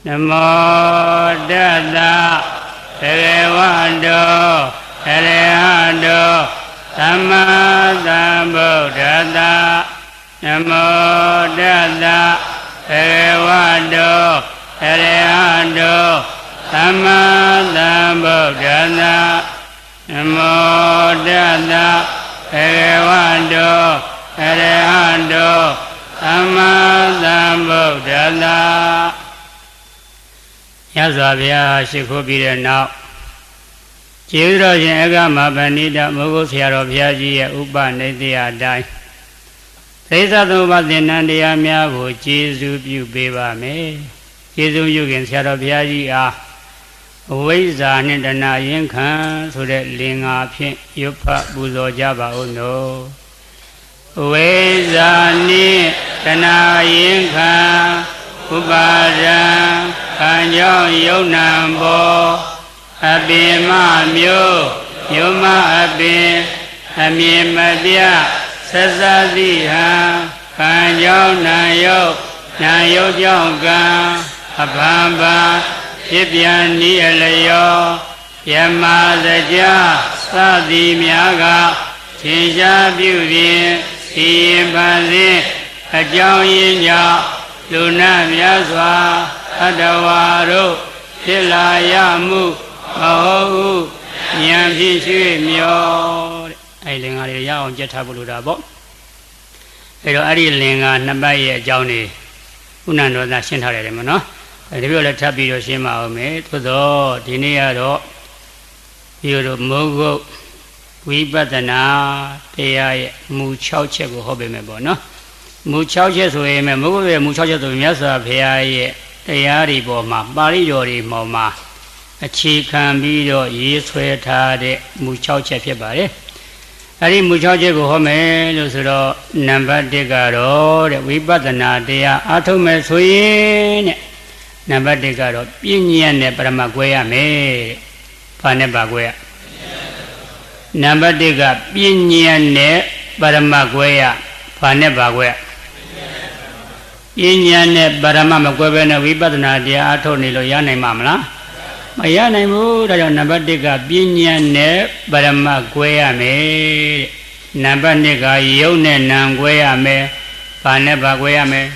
Namo Tassa Bhagavato Arahato Samma Sambuddhassa Namo Tassa Bhagavato Arahato Samma Sambuddhassa Namo Tassa Bhagavato Arahato Samma Sambuddhassa မြတ်စွာဘုရားရှိခိုးပြီးတဲ့နောက်ကျေးဇူးတော်ရှင်အဂမဗန္ဓိတမိုးကုတ်ဆရာတော်ဘုရားကြီးရဲ့ဥပနိဒေယအတိုင်းသိသသုံးပါးသင်္นานတရားများကိုကျေးဇူးပြုပေးပါမယ်ကျေးဇူးပြုခင်ဆရာတော်ဘုရားကြီးအားအဝိဇ္ဇာနှင့်တဏှာရင်ခံဆိုတဲ့လင်္ကာဖြင့်ရွတ်ဖတ်ပူဇော်ကြပါဦးနော်အဝိဇ္ဇာနှင့်တဏှာရင်ခံဥပါဒံခံကြောင့်ယုံနံဘောအပင်မမျိုးမျိုးမအပင်အမြင်မပြဆက်စသည်ဟံခံကြောင့်နာယုတ်ကြောင့်ကံအဘံဘာဖြစ်ပြန်ဤအလျောယမစကြာသသည်များကသင်္ရှားပြုပြင်စီရင်ပါစဉ်အကြောင်းရင်းကြောင့်လူနာများစွာအတ္တဝါတို့ဖြစ်လာရမှုမဟုတ်ဘူးဉာဏ်ဖြင့်ရွှေ့မျောတဲ့အဲ့လင်္ကာတွေရအောင်ကြက်ထားဖို့လိုတာပေါ့အဲ့တော့အဲ့ဒီလင်္ကာနှစ်ပတ်ရဲ့အကြောင်းတွေဥဏ္ဏတော်သာရှင်းထားတယ်မနော်အဲ့ဒီပြောလည်းထပ်ပြီးတော့ရှင်းပါအောင်မယ်သို့တော့ဒီနေ့ကတော့ဒီလိုမိုးကုတ်ဝိပဿနာတရားရဲ့မူ6ချက်ကိုဟောပေးမယ်ပေါ့နော်မူ6ချက်ဆိုရင်မိုးကုတ်ရဲ့မူ6ချက်ဆိုရင်မြတ်စွာဘုရားရဲ့တရားတွေပေါ်မှာပါဠိတော်တွေပေါ်မှာအခြေခံပြီးတော့ရေးဆွဲထားတဲ့မူ6ချက်ဖြစ်ပါတယ်အဲဒီမူ6ချက်ကိုဟောမယ်လို့ဆိုတော့နံပါတ်1ကတော့တဲ့ဝိပဿနာတရားအားထုတ်မယ်ဆိုရင်တဲ့နံပါတ်1ကတော့ပညာနဲ့ပရမတ်ကွဲရမယ်ဘာနဲ့ပါကွဲရနံပါတ်1ကပညာနဲ့ပရမတ်ကွဲရဘာနဲ့ပါကွဲရပညာနဲ့ပရမတ်မကွဲဘဲနဲ့ဝိပဿနာတရားအားထုတ်နေလို့ရနိုင်မှာမလားမရနိုင်ဘူးဒါကြောင့်နံပါတ်1ကပညာနဲ့ပရမတ်ကွဲရမယ်နံပါတ်2ကယုံနဲ့နံကွဲရမယ်ဘာနဲ့ပါကွဲရမယ်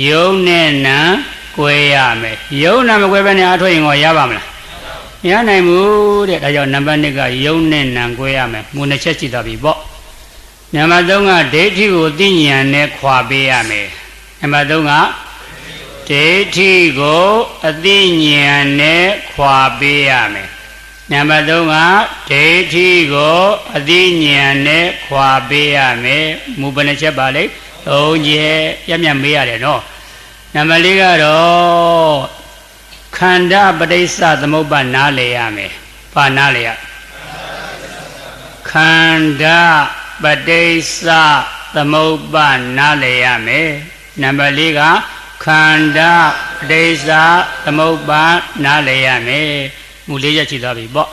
ယုံနဲ့နံကွဲရမယ်ယုံနာမကွဲဘဲနဲ့အားထုတ်ရင်ရောရပါမလားမရနိုင်ဘူးတဲ့ဒါကြောင့်နံပါတ်2ကယုံနဲ့နံကွဲရမယ်မူနှစ်ချက်ရှိသွားပြီပေါ့နံပါတ်3ကဒိဋ္ဌိကိုသိဉာဏ်နဲ့ခွာပေးရမယ်နံပါတ်3ကဒိဋ္ဌိကိုအသိဉာဏ်နဲ့ခွာပေးရမယ်နံပါတ်3ကဒိဋ္ဌိကိုအသိဉာဏ်နဲ့ခွာပေးရမယ်မူဘယ်နှချက်ပါလဲ3ချက်ပြတ်မေးရတယ်နော်နံပါတ်4ကတော့ခန္ဓာပဋိစ္စသမုပ္ပါနားလည်ရမယ်ဘာနားလည်ရခန္ဓာပဋိစ္စသမုပ္ပါနားလည်ရမယ်နံပါတ်4ကခန္ဓာပဋိစ္စသမုပ္ပါနားလည်ရမယ်မူ4ချက်ရှိသွားပြီပေါ့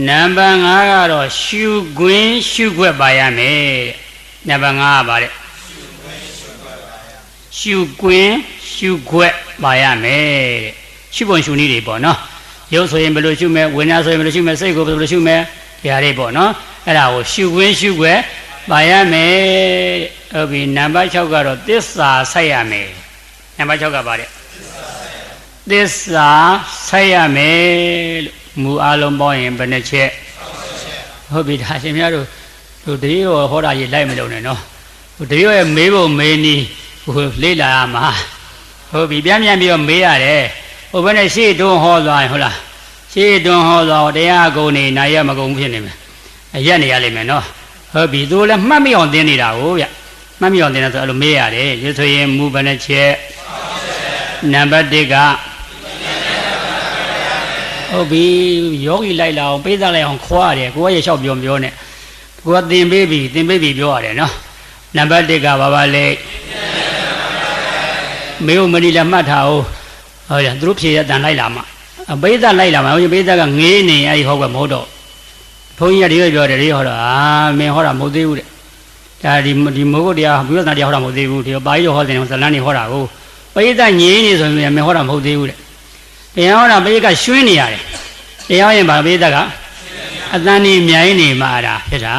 နံပါတ်5ကတော့ရှုခွင်းရှုခွက်ပါရမယ်နံပါတ်5ကပါတဲ့ရှုခွင်းရှုခွက်ပါရမယ်ရှုပုံရှုနည်းတွေပေါ့နော်ရုပ်ဆိုရင်ဘယ်လိုရှုမယ်ဝိညာဉ်ဆိုရင်ဘယ်လိုရှုမယ်စိတ်ကိုဘယ်လိုရှုမယ်ဒီဟာတွေပေါ့နော်အဲ့ဒါကိုရှုခွင်းရှုခွက်ပါရမယ်ဟုတ်ပြီနံပါတ်6ကတော့သစ္စာဆက်ရမယ်နံပါတ်6ကပါတဲ့သစ္စာဆက်ရမယ်လို့မူအလုံးပေါင်းရင်ဘယ်နှချက်ဟုတ်ပြီဒါရှင်များတို့တတိယဟောတာကြီးလိုက်မလို့နဲ့နော်တတိယရဲ့မေးဖို့မေးနီးဟိုလေ့လာရမှာဟုတ်ပြီပြန်ပြီးတော့မေးရတယ်ဟိုဘက်နဲ့ရှေ့တွန်းဟောသွားရင်ဟုတ်လားရှေ့တွန်းဟောသွားတရားအကုန်နေနိုင်ရမကုန်ဖြစ်နေမယ်အရက်နေရလိမ့်မယ်နော်ဟုတ်ပြီသူလည်းမှတ်မိအောင်သင်နေတာကိုဗျမှတ်မိအောင်သင်တာဆိုအဲ့လိုမေးရတယ်ရွှေဆိုရင်မူဘယ်နှချက်နံပါတ်1ကဟုတ်ပြီယောဂီလိုက်လာအောင်ပေးသားလိုက်အောင်ခေါ်ရတယ်ကိုကရေလျှောက်ပြောနဲ့ကိုကသင်ပေးပြီပြောရတယ်နော်နံပါတ်1ကဘာပါလဲမေယမဏီလည်းမှတ်ထားအောင်ဟုတ်ရသူတို့ဖြေရတန်လိုက်လာမှာပေးသားလိုက်လာမှာဟိုပေးသားကငေးနေအဲ့ဒီဟောကမဟုတ်တော့ဘုန်းကြီးကဒီလိုပြောတယ်ဒီဟောတော့မင်းဟောတာမဟုတ်သေးဘူးတဲ့ဒါဒီမိုးကုတ်တရားဝိပဿနာတရားဟောတာမဟုတ်သေးဘူးဒီပါဠိတော်ဟောတယ်ဇလန်းနေဟောတာကို ပိဋကငြိမ်းနေဆိုရင်မဟောတာမဟုတ်သေးဘူးတဲ့တရားဟောတာပိဋကရွှင်းနေရတယ်တရားရင်ဗာပိဋကအတန်နေမြိုင်းနေမှာတာဖြစ်တာ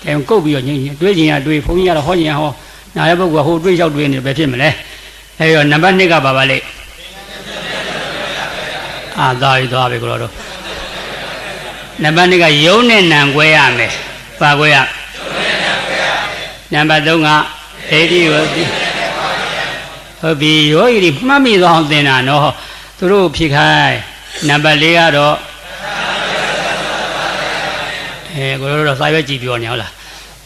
တဲ့ကုတ်ပြီးတော့တွေးချင်ရတွေးဘုန်းကြီးကတော့ဟောချင်ရဟောနားရပုဂ္ဂိုလ်ဟိုတွေးလျှောက်တွေးနေပဲဖြစ်မလဲအဲဒီတော့နံပါတ်2ကပါပါလေသာရီသွားပြီကိုတော့နံပါတ်2ကယုံနဲ့နံကွဲရမယ်ပါကွဲရနံပါတ်3ကဒိဋ္ဌိဝတိဟုတ်ပြီယောဂီတွေမှတ်မိသွားအောင်သင်တာနော်သူတို့ဖြေခိုင်းနံပါတ်4ကတော့ကိုတော့စာရွက်ကြည့်ပြောနေဟုတ်လား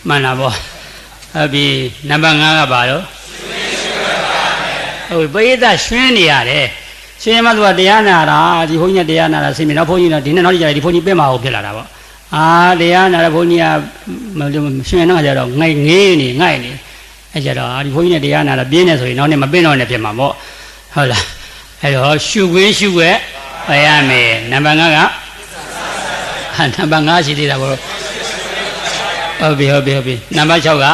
မှန်တာပေါ့ဟုတ်ပြီနံပါတ်5ကပါတော့ဟုတ်ပိဋကရွှင်းနေရတယ်ရှင်မသူကတရားနာတာဒီဘုန်းကြီးတရားနာတာဆင်မြင်တော့ဘုန်းကြီးတော့ဒီနေ့နောက်ကြတယ်ဒီဘုန်းကြီးပြမအောင်ဖြစ်လာတာပေါ့တရားနာတဲ့ဘုန်းကြီးကရှင်တော့ကြတော့ငိုက်ငေးနေငိုက်နေအဲကြတော့ဒီဘုန်းကြီးနဲ့တရားနာတာပြင်းနေဆိုရင်နောက်နေ့မပြင်းတော့နဲ့ဖြစ်မှာပေါ့ဟုတ်လားအဲတော့ရှုခွင်းရှုွက်ပရမယ်နံပါတ်5ကနံပါတ်5ရှိသေးတာပေါ့ဟုတ်ပြီနံပါတ်6က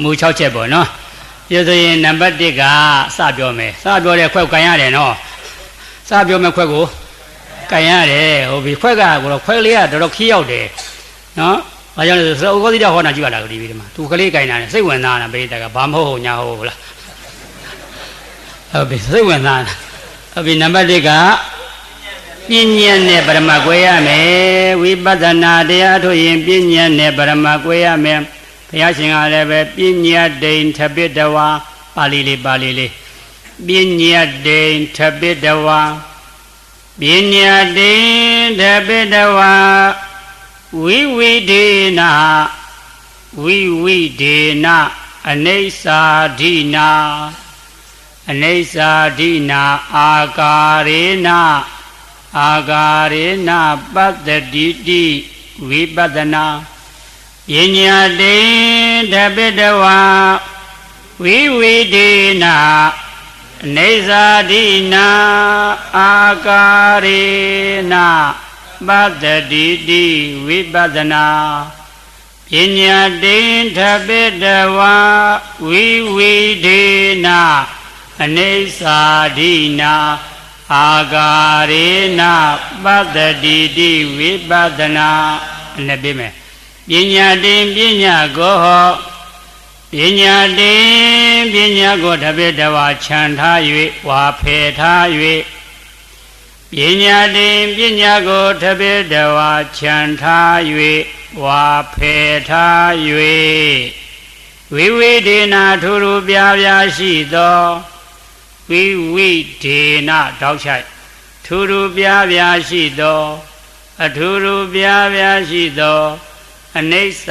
မူ6ချက်ပေါ့နော်ပြောဆိုရင်နံပါတ်1ကစပြောမယ်စပြောတဲ့ခွက်ကန်ရတယ်နော်စပြောမဲ့ခွက်ကိုကန်ရတယ်ဟုတ်ပြီခွက်ကကတော့ခွက်လေးကတော်တော်ခီးရောက်တယ်နော်ဘာကြောင့်လဲဆိုဥက္ကဋ္ဌတိဟောတာကြည့်ပါလားဒီမှာသူကလေးကန်တာနဲ့စိတ်ဝင်စားတာပိဋကဘာမဟုတ်ညာဟုတ်လားဟုတ်ပြီစိတ်ဝင်စားတာဟုတ်ပြီနံပါတ်1ကပညာနဲ့ပရမကွဲရမယ်ဝိပဿနာတရားထုတ်ရင်ပညာနဲ့ပရမကွဲရမယ်ဘုရားရှင်ကလည်းပဲပညာဒိဋ္ဌပိတဝါပါဠိလေးပညာဒိဋ္ဌပိတဝါပညာဒိဋ္ဌပိတဝါဝိဝိဒေနအနိစ္စဒိနာအာကာရေနပတ္တိတိဝိပဿနာပညာဒိဋ္ဌပိတဝါဝိဝိဒေနအနေစာဒိနာအာကာရေနပတ္တိတိဝိပဿနာပညာဒိဋ္ဌပိတဝါဝိဝိဒေနအနေစာဒိနာအာကာရေနပတ္တိတိဝိပဿနာနဲ့ပြမယ်ပညာတင်ပညာကိုဟောပညာတင်ပညာကိုတပိတဝါခြံထား၍ဝါဖယ်ထား၍ပညာတင်ပညာကိုတပိတဝါခြံထား၍ဝါဖယ်ထား၍ဝိဝိဒေနထူထူပြပြရှိသောဝိဝိဒေနတောက်ချိုက်ထူထူပြပြရှိသောအထူထူပြပြရှိသောအနိစ္စ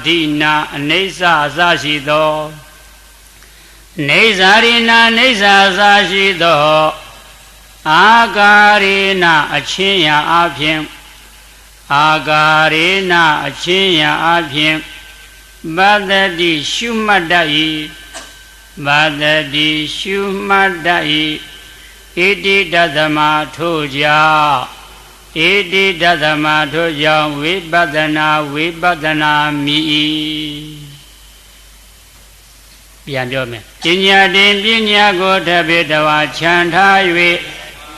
ဒိနာအနိစ္စအစရှိသောနေဇာရိနာနေဇာအစရှိသောအာကာရေနအချင်းရာအဖြင့်အာကာရေနအချင်းရာအဖြင့်ပတ္တိရှုမှတ်တတ်၏ပတ္တိရှုမှတ်တတ်၏ဣတိတသမထို့ကြောင့်ဣတိတသမထို့ကြောင့်ဝိပဿနာမိပြန်ပြောမယ်ပညာတင်ပညာကိုတပိတဝါခြံထား၍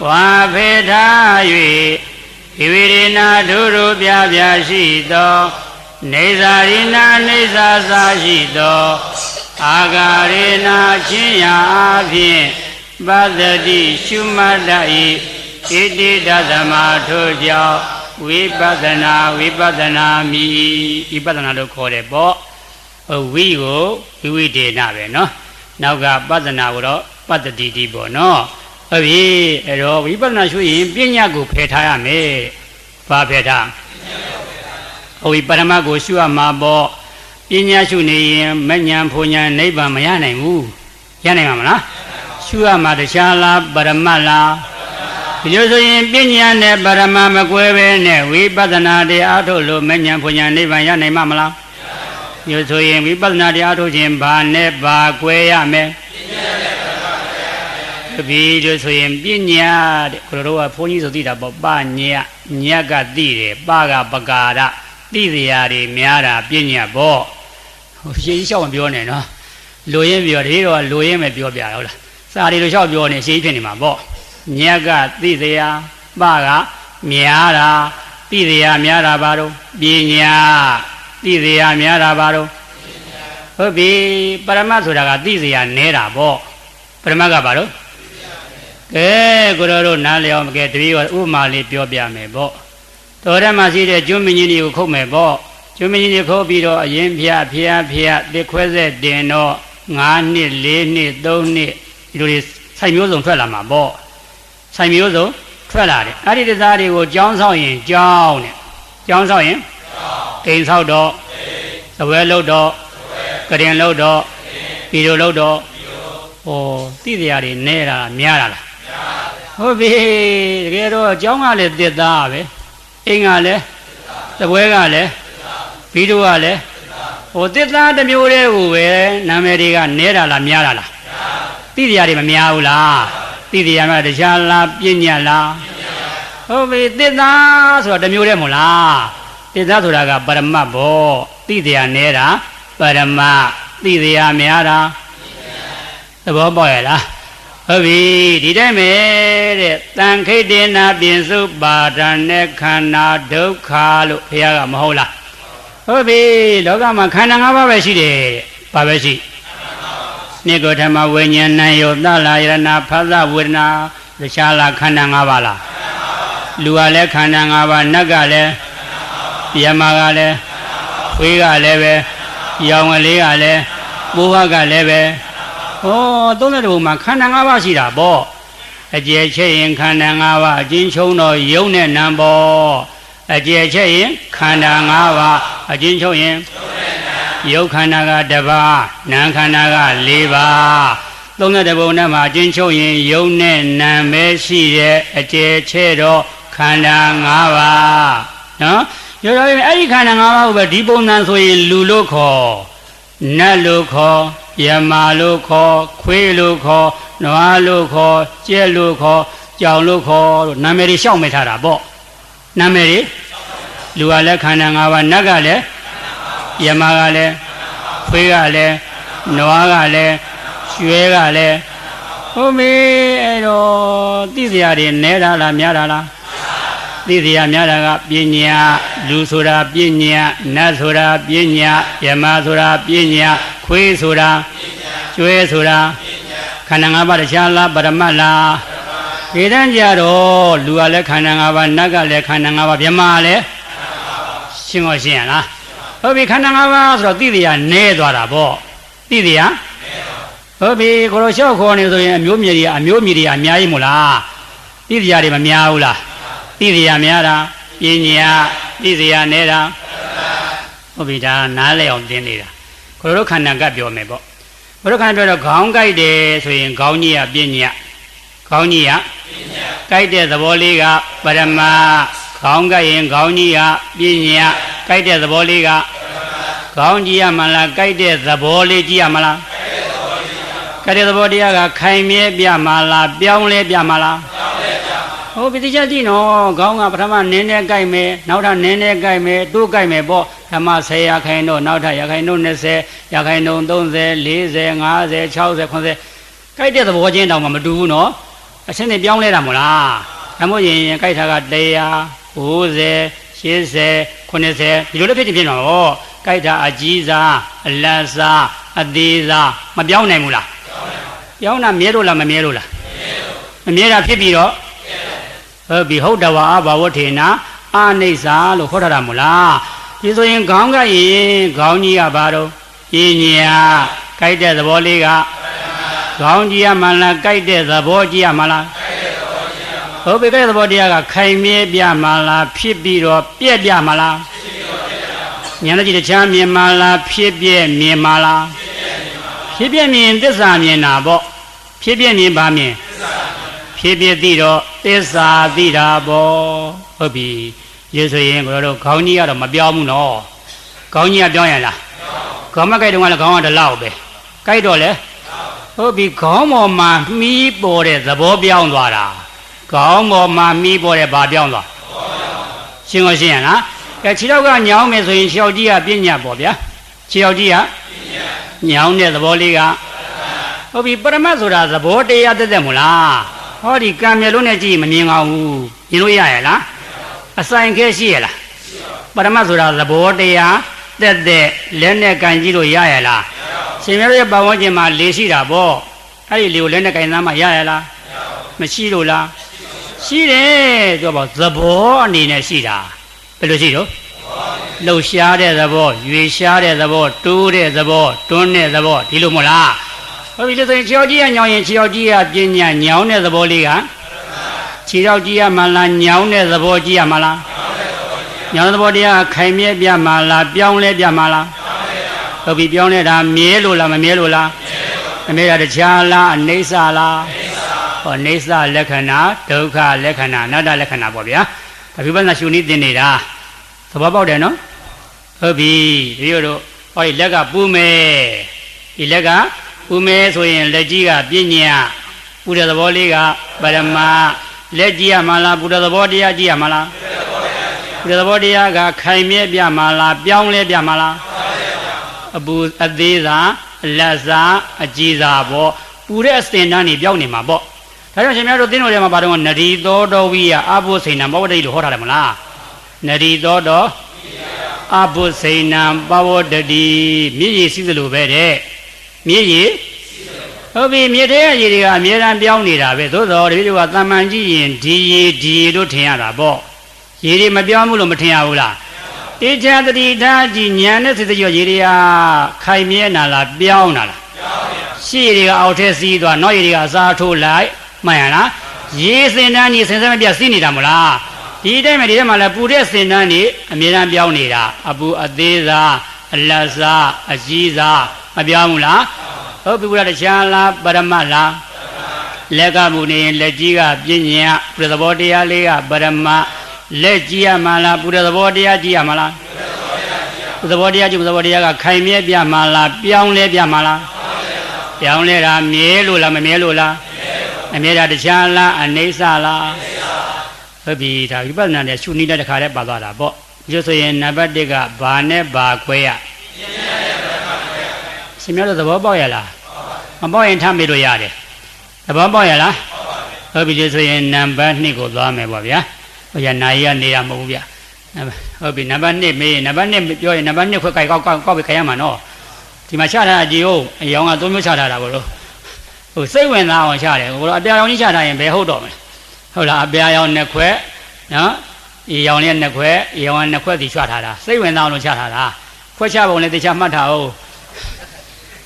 ဝါဖေထား၍ဝိဝိရေနထူထူပြပြရှိသောနေဇာရိနာနေဇာစာရှိသောအာဂါရေနာချင်းရာအဖြင့်ပတ္တိရှုမှတ်တတ်၏ဣတိတသမထို့ကြောင့်ဝိပဿနာမိဝိပဿနာလို့ခေါ်တယ်ပေါ့ဝိကိုဝိဝိဒေနပဲနော်နောက်ကပဿနာကိုတော့ပတ္တိတိပေါ့နော်ဟုတ်ပြီအဲ့တော့ဝိပဿနာရှုရင်ပညာကိုဖယ်ထားရမယ်ဘာဖယ်ထားဟုတ်ပြီပရမတ်ကိုရှုရမှာပေါ့ပညာရှုနေရင်မဉ္ဇဉ်ဖွဉ္ဇဉ်နိဗ္ဗာန်မရနိုင်ဘူးရနိုင်မှာမလားရှုရမှာတရားလားပရမတ်လားဒီလိုဆိုရင်ပညာနဲ့ပရမတ်မကွဲပဲနဲ့ဝိပဿနာတရားထုတ်လို့မဉ္ဇဉ်ဖွဉ္ဇဉ်နိဗ္ဗာန်ရနိုင်မှာမလားဒီလိုဆိုရင်ဝိပဿနာတရားထုတ်ခြင်းဘာနဲ့ဘာကွဲရမယ်ဒီလိုဆိုရင်ပညာတဲ့ကိုတို့ကဘုန်းကြီးဆိုသိတာပေါ့ပညာညက်ကသိတယ်ပကပကာရသိစရာတွေများတာပညာပေါ့ဟိုရှင်းရှောက်မပြောနဲ့နော် လိုရင်းပြောတတိတော့လိုရင်းပဲပြောပြတော့လားစာရီလိုလျှောက်ပြောနေရှင်းဖြစ်နေမှာပေါ့ညက်ကသိစရာပကများတာသိစရာများတာပါတော့ပညာသိစရာများတာပါတော့ဟုတ်ပြီပရမတ်ဆိုတာကသိစရာနဲတာပေါ့ပရမတ်ကပါတော့ကဲကိုတော်တို့နားလျောမကဲတပည့်ဥပမာလေးပြောပြမယ်ပေါ့တော်ရမှာရှိတဲ့ကျွန်းမင်းကြီးတွေကိုခုတ်မယ်ပေါ့ကျွန်းမင်းကြီးတွေခုတ်ပြီးတော့အရင်ဖျားတစ်ခွဲဆက်တင်တော့9နှစ်4နှစ်3နှစ်ဒီလိုတွေစိုက်မျိုးစုံထွက်လာမှာပေါ့စိုက်မျိုးစုံထွက်လာတယ်အဲ့ဒီတစားတွေကိုကြောင်းဆောက်ရင်ကြောင်းနဲ့ကြောင်းဆောက်ရင်အိမ်ဆောက်တော့သဝဲလုတ်တော့ကရင်လုတ်တော့ပြီးတော့လုတ်တော့ဟောသိတရားတွေနဲတာများတာလားဟုတ်ပြီတကယ်တော့ကြောင်းကလည်းတစ်သားပဲအိမ်ကလည်းသဝဲကလည်းပြီးတော့ကလည်းဟိုတစ်သားတစ်မျိုးတည်းကိုပဲနာမည်တွေကနဲတာလားများတာလားသိတရားတွေမများဘူးလားသိတရားများတရားလားပညာလားဟုတ်ပြီတစ်သားဆိုတာတစ်မျိုးတည်းမဟုတ်လားတစ်သားဆိုတာကပရမတ်ဘောသိတရားနဲတာပရမတ်သိတရားများတာသဘောပေါက်ရဲ့လားဟုတ်ပြီဒီတိုင်းပဲတဲ့တန်ခိတ္တေနာပြင်စုပါဒံနဲ့ခန္ဓာဒုက္ခလို့ဘုရားကမဟုတ်လားဟုတ်ပြီလောကမှာခန္ဓာ၅ပါးပဲရှိတယ်တဲ့ဘာပဲရှိနိဂုဓမ္မဝိညာဏယောသလာယရဏဖသဝေဒနာတရားလားခန္ဓာ၅ပါးလားလူကလည်းခန္ဓာ၅ပါးနတ်ကလည်းယမကလည်းခွေးကလည်းပဲရောင်ကလေးကလည်းပိုးဟကလည်းပဲဟော32ဘုံမှာခန္ဓာ၅ပါးရှိတာပေါ့အကျယ်ချက်ရင်ခန္ဓာ၅ပါးအချင်းချုံတော့ယုံနဲ့နံပေါ့အကျယ်ချက်ရင်ခန္ဓာ၅ပါးအချင်းချုံရင်ယုတ်ခန္ဓာက1ပါးနာမ်ခန္ဓာက4ပါး32ဘုံနဲ့မှာအချင်းချုံရင်ယုံနဲ့နံပဲရှိတဲ့အကျယ်ချက်တော့ခန္ဓာ5ပါးနော်ပြောရရင်အဲ့ဒီခန္ဓာ၅ပါးကိုပဲဒီပုံစံဆိုရင်လူလို့ခေါ်နတ်လို့ခေါ်ယမလို့ခေါ်ခွေးလို့ခေါ်နွားလို့ခေါ်ကြက်လို့ခေါ်ကြောင်လို့ခေါ်လို့နာမည်တွေရှောက်မိထားတာပေါ့နာမည်တွေလူကလည်းခန္ဓာ၅ပါးနတ်ကလည်းယမကလည်းခွေးကလည်းနွားကလည်းရွှဲကလည်းဟုတ်ပြီအဲ့တော့သိစရာတွေနဲတာလားများတာလားသိစရာများတာကပညာလူဆိုတာပညာနတ်ဆိုတာပညာယမဆိုတာပညာခွေးဆိုတာကျွဲဆိုတာခန္ဓာ၅ပါးတရားလားပရမတ်လားဒီတန်းကြတော့လူကလည်းခန္ဓာ၅ပါးနတ်ကလည်းခန္ဓာ၅ပါးမြမလည်းရှင်းတော့ရှင်းရလားဟုတ်ပြီခန္ဓာ၅ပါးဆိုတော့သိတရားနဲသွားတာပေါ့သိတရားဟုတ်ပြီကိုလိုလျှောက်ခေါ်နေဆိုရင်အမျိုးမြေတွေအများကြီးမို့လားသိတရားတွေမများဘူးလားသိတရားများတာပညာသိတရားနဲတာဟုတ်ပြီဒါနားလဲအောင်သင်နေတာကိုလိုခန္ဓာကပြောမယ်ပေါ့ကိုလိုခန္ဓာပြောတော့ခေါင်းကြိုက်တယ်ဆိုရင်ခေါင်းကြီးကပညာခေါင်းကြီးကကြိုက်တဲ့သဘောလေးကပရမခေါင်းကြိုက်ရင်ခေါင်းကြီးကပညာကြိုက်တဲ့သဘောလေးကခေါင်းကြီးရမလားကြိုက်တဲ့သဘောလေးကြည့်ရမလားကြိုက်တဲ့သဘောတရားကခိုင်မြဲပြမလားပြောင်းလဲပြမလားဟုတ်ပြီတရားကြည့်နော်ခေါင်းကပထမနင်းနဲ့ကြိုက်မယ်နောက်ထပ်နင်းနဲ့ကြိုက်မယ်တိုးကြိုက်မယ်ပေါ့ဓမ္မ10ရာခိုင်တော့နောက်ထပ်ရာခိုင်တော့20ရာခိုင်တော့30 40 50 60 90ကြိုက်တဲ့သဘောချင်းတောင်မှမတူဘူးနော်အရှင်းနဲ့ပြောင်းလဲတာမို့လားဒါမို့ရင်ကြိုက်တာက100 90 80 90ဒီလိုလည်းဖြစ်ဖြစ်တော့ကြိုက်တာအကြီးစားအလတ်စားအသေးစားမပြောင်းနိုင်ဘူးလားပြောင်းတာမြဲလို့လားမမြဲလို့လားမမြဲတာဖြစ်ပြီးတော့ဟုတ်ပြီဟုတ်တယ်ဝါဘာဝထေနာအာနိစ္စလို့ခေါ်ထားတာမို့လားဒီဆိုရင်ခေါင်းကရင်ခေါင်းကြီးကဘာတော့ပညာကြိုက်တဲ့သဘောလေးကခေါင်းကြီးရမလားကြိုက်တဲ့သဘောကြီးရမလားဟုတ်ပြီကြိုက်တဲ့သဘောတရားကခိုင်မြဲပြမလားဖြစ်ပြီးတော့ပြက်ပြမလားဉာဏ်ကြည့်တခြားမြင်မလားဖြစ်ပြက်မြင်မလားဖြစ်ပြက်မြင်သစ္စာမြင်တာပေါ့ဖြစ်ပြက်မြင်ပါမြင်ဖြစ်ပြသိတော့သစ္စာသိတာပေါ့ဟုတ်ပြီရေဆိုရင်ကိုတို့ခေါင်းကြီးကတော့မပြောင်းဘူးနော်ခေါင်းကြီးကပြောင်းရလားခေါင်းမကြိုက်တော့လည်းခေါင်းကတလောက်ပဲကြိုက်တော့လေဟုတ်ပြီခေါင်းပေါ်မှာမီးပေါ်တဲ့သဘောပြောင်းသွားတာခေါင်းပေါ်မှာမီးပေါ်တဲ့ဘာပြောင်းသွားရှင်းရှင်းရလားကဲခြေထောက်ကညောင်းမယ်ဆိုရင်ခြေထောက်ကြီးကပညာပေါ့ဗျာခြေထောက်ကြီးကပညာ ညောင်းတဲ့သဘောလေးကဟုတ်ပြီပရမတ်ဆိုတာသဘောတရားတက်မို့လားဟောဒီကံမျက်လုံးနဲ့ကြည့်မမြင်အောင်ဘူးမြင်လို့ရရဲ့လားအဆိုင်ခဲရှိရဲ့လားပရမတ်ဆိုတာသဘောတရားတက်လက်နဲ့ကံကြည့်လို့ရရဲ့လားရှင်မြတ်ရဲ့ပတ်ဝန်းကျင်မှာလေရှိတာပေါ့အဲ့ဒီလေကိုလက်နဲ့ကင်သားမှရရဲ့လားမရှိလို့လားရှိတယ်ပြောပါသဘောအနေနဲ့ရှိတာဘယ်လိုရှိတော့လှုပ်ရှားတဲ့သဘောရွေရှားတဲ့သဘောတိုးတဲ့သဘောတွန်းတဲ့သဘောဒီလိုမဟုတ်လားဟုတ်ပြီလို့ဆိုရင်ခြေောက်ကြီးကညောင်းရင်ခြေောက်ကြီးကပညာညောင်းတဲ့သဘောလေးကခြေောက်ကြီးကမှလားညောင်းတဲ့သဘောကြီးရမလားညောင်းတဲ့သဘောတရားခိုင်မြဲပြမှာလားပြောင်းလဲပြမှာလားဟုတ်ပြီပြောင်းလဲတာမြဲလို့လားမမြဲလို့လားမမြဲတာတခြားလားအနိစ္စလားဟောအိဋ္ဌလက္ခဏာဒုက္ခလက္ခဏာအနတ္တလက္ခဏာပေါ့ဗျာဒါဝိပဿနာရှုနည်းသင်နေတာသဘောပေါက်တယ်နော်ဟုတ်ပြီဒီလိုတော့ဟောဒီလက်ကပူမယ်ဒီလက်ကပူမယ်ဆိုရင်လက်ကြီးကပညာပူတဲ့သဘောလေးကပရမလက်ကြီးရမလားပူတဲ့သဘောတရားကြည့်ရမလားပူတဲ့သဘောတရားကခိုင်မြဲပြမလားပြောင်းလဲပြမလားအပူအသေးသာလက်စားအကြီးစာပေါ့ပူတဲ့အစင်တန်းနေပြောင်းနေမှာပေါ့ဒါကြောင့်ရှင်များတို့သင်တော်ထဲမှာဘာတော့နရီသောတော်ဝိယအဘုစိဏံဘဝတ္တိလို့ဟောထားတယ်မလားနရီသောတော်အဘုစိဏံဘဝတ္တိမြည်ရည်စီးသလိုပဲတဲ့မြည်ရည်ဟုတ်ပြီမြည်တဲ့ရည်တွေကအမြဲတမ်းပြောင်းနေတာပဲသို့တော်တပည့်တို့ကတာမန်ကြည့်ရင်ဒီရည်လို့ထင်ရတာပေါ့ရည်တွေမပြောင်းဘူးလို့မထင်ရဘူးလားတေချာတတိထားကြည့်ဉာဏ်နဲ့စိတ်ကြောရည်တွေကခိုင်မြဲနာလားပြောင်းနာလားရှေ့တွေကအောက်ထက်စီးသွားနောက်ရည်တွေကအစားထိုးလိုက်မှန်ရလားရေစင်တန်းကြီးစင်စက်မပြတ်စီးနေတာမလားဒီတိုင်းမှာဒီထဲမှာလည်းပူတဲ့စင်တန်းကြီးအမြဲတမ်းပြောင်းနေတာအပူအသေးစားအလတ်စားအကြီးစားမပြောင်းဘူးလားဟုတ်ပြီဘုရားတရားလားပရမတ်လားလက်ကမှုနေရင်လက်ကြီးကပြဉ္ညာပရသဘောတရားလေးကပရမတ်လက်ကြီးရမှာလားပူတဲ့သဘောတရားကြီးရမှာလားပူသဘောတရားကြီးပူသဘောတရားကခိုင်မြဲပြမှာလားပြောင်းလဲပြမှာလားပြောင်းလဲတာမြဲလို့လားမမြဲလို့လားအမြဲတာတရားလားအနိစ္စလားဟုတ်ပြီဒါဝိပဿနာနဲ့ရှုနည်းတဲ့ခါတည်းပါသွားတာပေါ့ဒီဆိုရင်နံပါတ်1ကဘာနဲ့ဘာခွဲရရှင်များတို့သဘောပေါက်ရလားမပေါက်ရင်ထပ်မေးလို့ရတယ်သဘောပေါက်ရလားဟုတ်ပြီဒီဆိုရင်နံပါတ်2ကိုသွားမယ်ပေါ့ဗျာဟိုရနာရီကနေရမဟုတ်ဘူးဗျာဟုတ်ပြီနံပါတ်2မေးနံပါတ်2ပြောရင်နံပါတ်2ခွဲကြိုက်ကောက်ပြီးခိုင်းရမှာနော်ဒီမှာချထားတာကြည့်ဦးအယောင်က3မျိုးချထားတာပေါ့လို့ဟိုစိတ်ဝင်စားအောင်ချတယ်ဟိုအပြာရောင်ကြီးချထားရင်ဘယ်ဟုတ်တော့မလဲဟုတ်လားအပြာရောင်2ခွဲနော်ဒီရောင်လေး2ခွဲရောင်က2ခွဲစီချထားတာစိတ်ဝင်စားအောင်လို့ချထားတာခွဲချပုံလည်းတခြားမှတ်ထားအောင်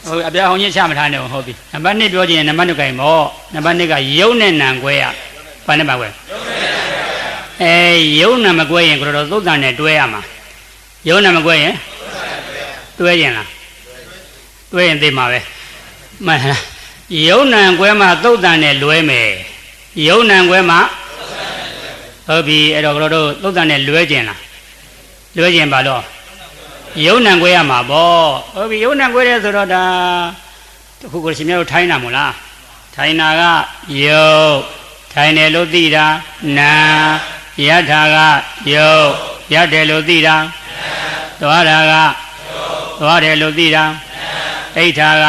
ဟိုအပြာရောင်ကြီးချမထားနဲ့ဟုတ်ပြီနံပါတ်2ပြောချင်ရင်နံပါတ်2ကြိုင်ပေါ့နံပါတ်2ကယုံနဲ့နံခွဲရဘာနဲ့ပါခွဲယုံနဲ့မကွဲရင်ကိုတော့သုတ်တန်နဲ့တွဲရမှာယုံနဲ့မကွဲရင်တွဲရင်လားတွဲရင်သိမှာပဲမှန်လားယုံနံကွဲမှာသုတ်တန်နဲ့လွဲမယ်ယုံနံကွဲမှာဟုတ်ပြီအဲ့တော့တို့သုတ်တန်နဲ့လွဲကျင်လားလွဲကျင်ပါတော့ယုံနံကွဲရမှာပေါ့ဟုတ်ပြီယုံနံကွဲတယ်ဆိုတော့ဒါတခုကိုရှင်များတို့ထိုင်းတာမို့လားထိုင်းတာကယုံထိုင်းတယ်လို့သိတာနာယထာကယုတ်ရတယ်လို့သိတာသွားတာကသွားတယ်လို့သိတာအိဋ္ဌာက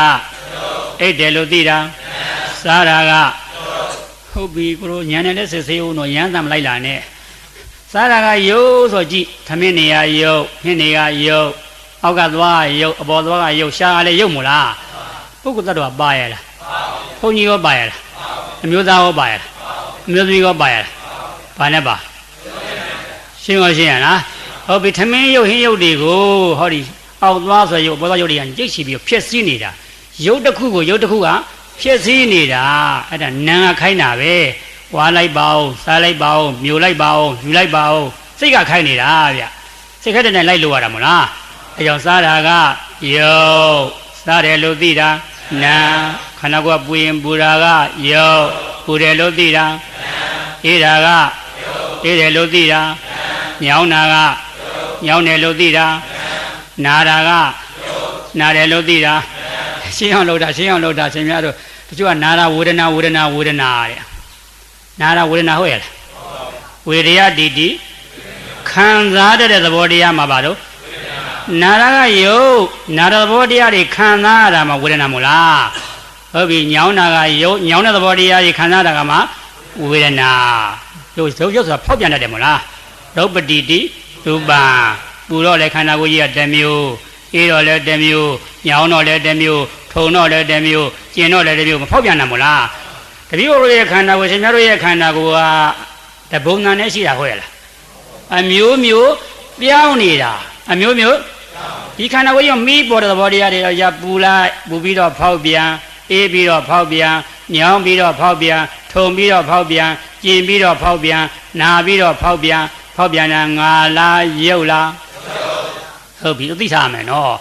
အိတ်တယ်လို့သိတာစားတာကဟုတ်ပြီကိုလိုညံနေတဲ့စစ်ဆေးဦးတော့ရမ်းသမ်းလိုက်လာနဲ့စားတာကယုတ်ဆိုကြည့်သမင်းနေရယုတ်ဟင်းနေရယုတ်အောက်ကသွားယုတ်အပေါ်သွားကယုတ်ရှားကလည်းယုတ်မို့လားပုဂ္ဂိုလ်သတ္တဝါပါရလားဘုန်းကြီးရောပါရလားအမျိုးသားရောပါရလားအမျိုးသမီးရောပါရလားဘာနဲ့ပါရှင်းရလားဟုတ်ပြီသမင်းယုတ်ဟင်းယုတ်တွေကိုဟောဒီအောက်သွားဆိုယုတ်ပေါ်သွားယုတ်တွေကကြိတ်ချပြီးဖြစ်စည်းနေတာယုတ်တစ်ခုကိုယုတ်တစ်ခုကဖြစ်စည်းနေတာအဲ့ဒါနံကခိုင်းတာပဲဝါလိုက်ပါအောင်စားလိုက်ပါအောင်မြူလိုက်ပါအောင်ယူလိုက်ပါအောင်စိတ်ကခိုင်းနေတာဗျစိတ်ခက်တဲ့နဲ့လိုက်လို့ရတာမလားအကြောင်းစားတာကယုတ်စားတယ်လို့သိတာနံခန္ဓာကိုယ်ပူရင်ပူတာကယုတ်ပူတယ်လို့သိတာအေးတာကအေးတယ်လို့သိတာညောင်းတာကညောင်းတယ်လို့သိတာနာတာကနာတယ်လို့သိတာရှင်းအောင်လုပ်တာရှင်းအောင်လုပ်တာရှင်များတို့တချို့ကနာတာဝေဒနာတဲ့နာတာဝေဒနာဟုတ်ရလားဝေဒယတိတိခံစားတဲ့သဘောတရားမှာပါတော့ နာရကယုတ်နာရသဘောတရားတွေခံစားရတာမှဝေဒနာမို့လားဟုတ်ပြီညောင်းနာကယုတ်ညောင်းတဲ့သဘောတရားတွေခံစားရတာကမှဝေဒနာရုပ်ဆိုတာဖောက်ပြန်တတ်တယ်မို့လားရုပ်ပတိတိရူပံပူတော့လေခန္ဓာကိုယ်ကြီးကတစ်မျိုးအေးတော့လည်းတစ်မျိုးညောင်းတော့လည်းတစ်မျိုးထုံတော့လည်းတစ်မျိုးကျင်တော့လည်းတစ်မျိုးမဖောက်ပြန်တာမို့လားတပည့်တော်ရဲ့ခန္ဓာကိုယ်ရှင်များတို့ရဲ့ခန္ဓာကိုယ်ကတဘုံနာနဲ့ရှိတာဟုတ်ရဲ့လားအမျိုးမျိုးပြောင်းနေတာအမျိုးမျိုးဒီခန္ဓာကိုယ်ကြီးမီးပေါ်တဲ့သဘောတရားတွေရပူလိုက်ပူပြီးတော့ဖောက်ပြန်အေးပြီးတော့ဖောက်ပြန်ညောင်းပြီးတော့ဖောက်ပြန်ထုံပြီးတော့ဖောက်ပြန်ကျင်ပြီးတော့ဖောက်ပြန်နာပြီးတော့ဖောက်ပြန်တာငါလားရုပ်လားဟုတ်ပြီသိစားမယ်နော်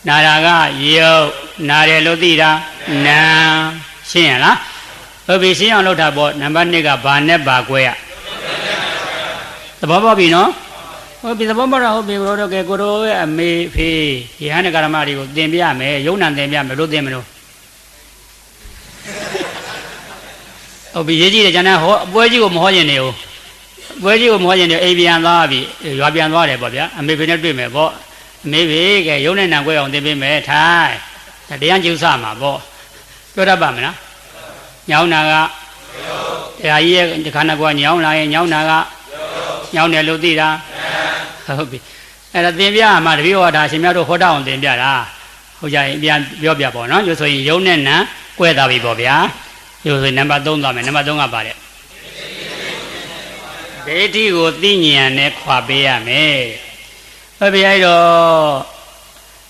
နာတာကရုပ်နာတယ်လို့သိတာနာရှင်းရလားဟုတ်ပြီရှင်းအောင်လုပ်တာပေါ့နံပါတ်1ကဘာနဲ့ဘာကွဲရသဘောပေါက်ပြီနော်ဟုတ်ပြီသဘောပေါက်တာဟုတ်ပြီကိုတို့ကဲကိုတို့ရဲ့အမေဖေးရဟန်းကရမတွေကိုသင်ပြမယ်ယုံနာသင်ပြမယ်လို့သင်မလို့ဟုတ်ပြီရေးကြည့်တယ်ကျန်တဲ့ဟောအပွဲကြီးကိုမဟောရင်နေဦးအပွဲကြီးကိုမဟောရင်နေအိမ်ပြန်သွားပြီရွာပြန်သွားတယ်ပေါ့ဗျာအမေဖေးနဲ့တွေ့မယ်ပေါ့အမေဖေးကဲယုံနဲ့နာကွဲအောင်သင်ပေးမယ်ထိုင်တရားကျုပ်စမှာပေါ့ပြောတတ်ပါမလားညောင်းနာကတရားကြီးရဲ့ခန္ဓာကိုယ်ညောင်းလာရင်ညောင်းနာကညောင်းတယ်လို့သိတာဟုတ်ပြီအဲ့ဒါသင်ပြမှာတပည့်တော်ဒါရှင်များတို့ဟောတတ်အောင်သင်ပြတာဟုတ်ကြရင်ပြန်ပြောပြပေါ့နော်လို့ဆိုရင်ယုံနဲ့နာကွဲသွားပြီပေါ့ဗျာလို့ဆိုရင်နံပါတ်3သွားမယ်နံပါတ်3ကပါတဲ့ဒိဋ္ဌိကိုသိဉာဏ်နဲ့ခွာပေးရမယ်ဟုတ်ပြီအဲ့တော့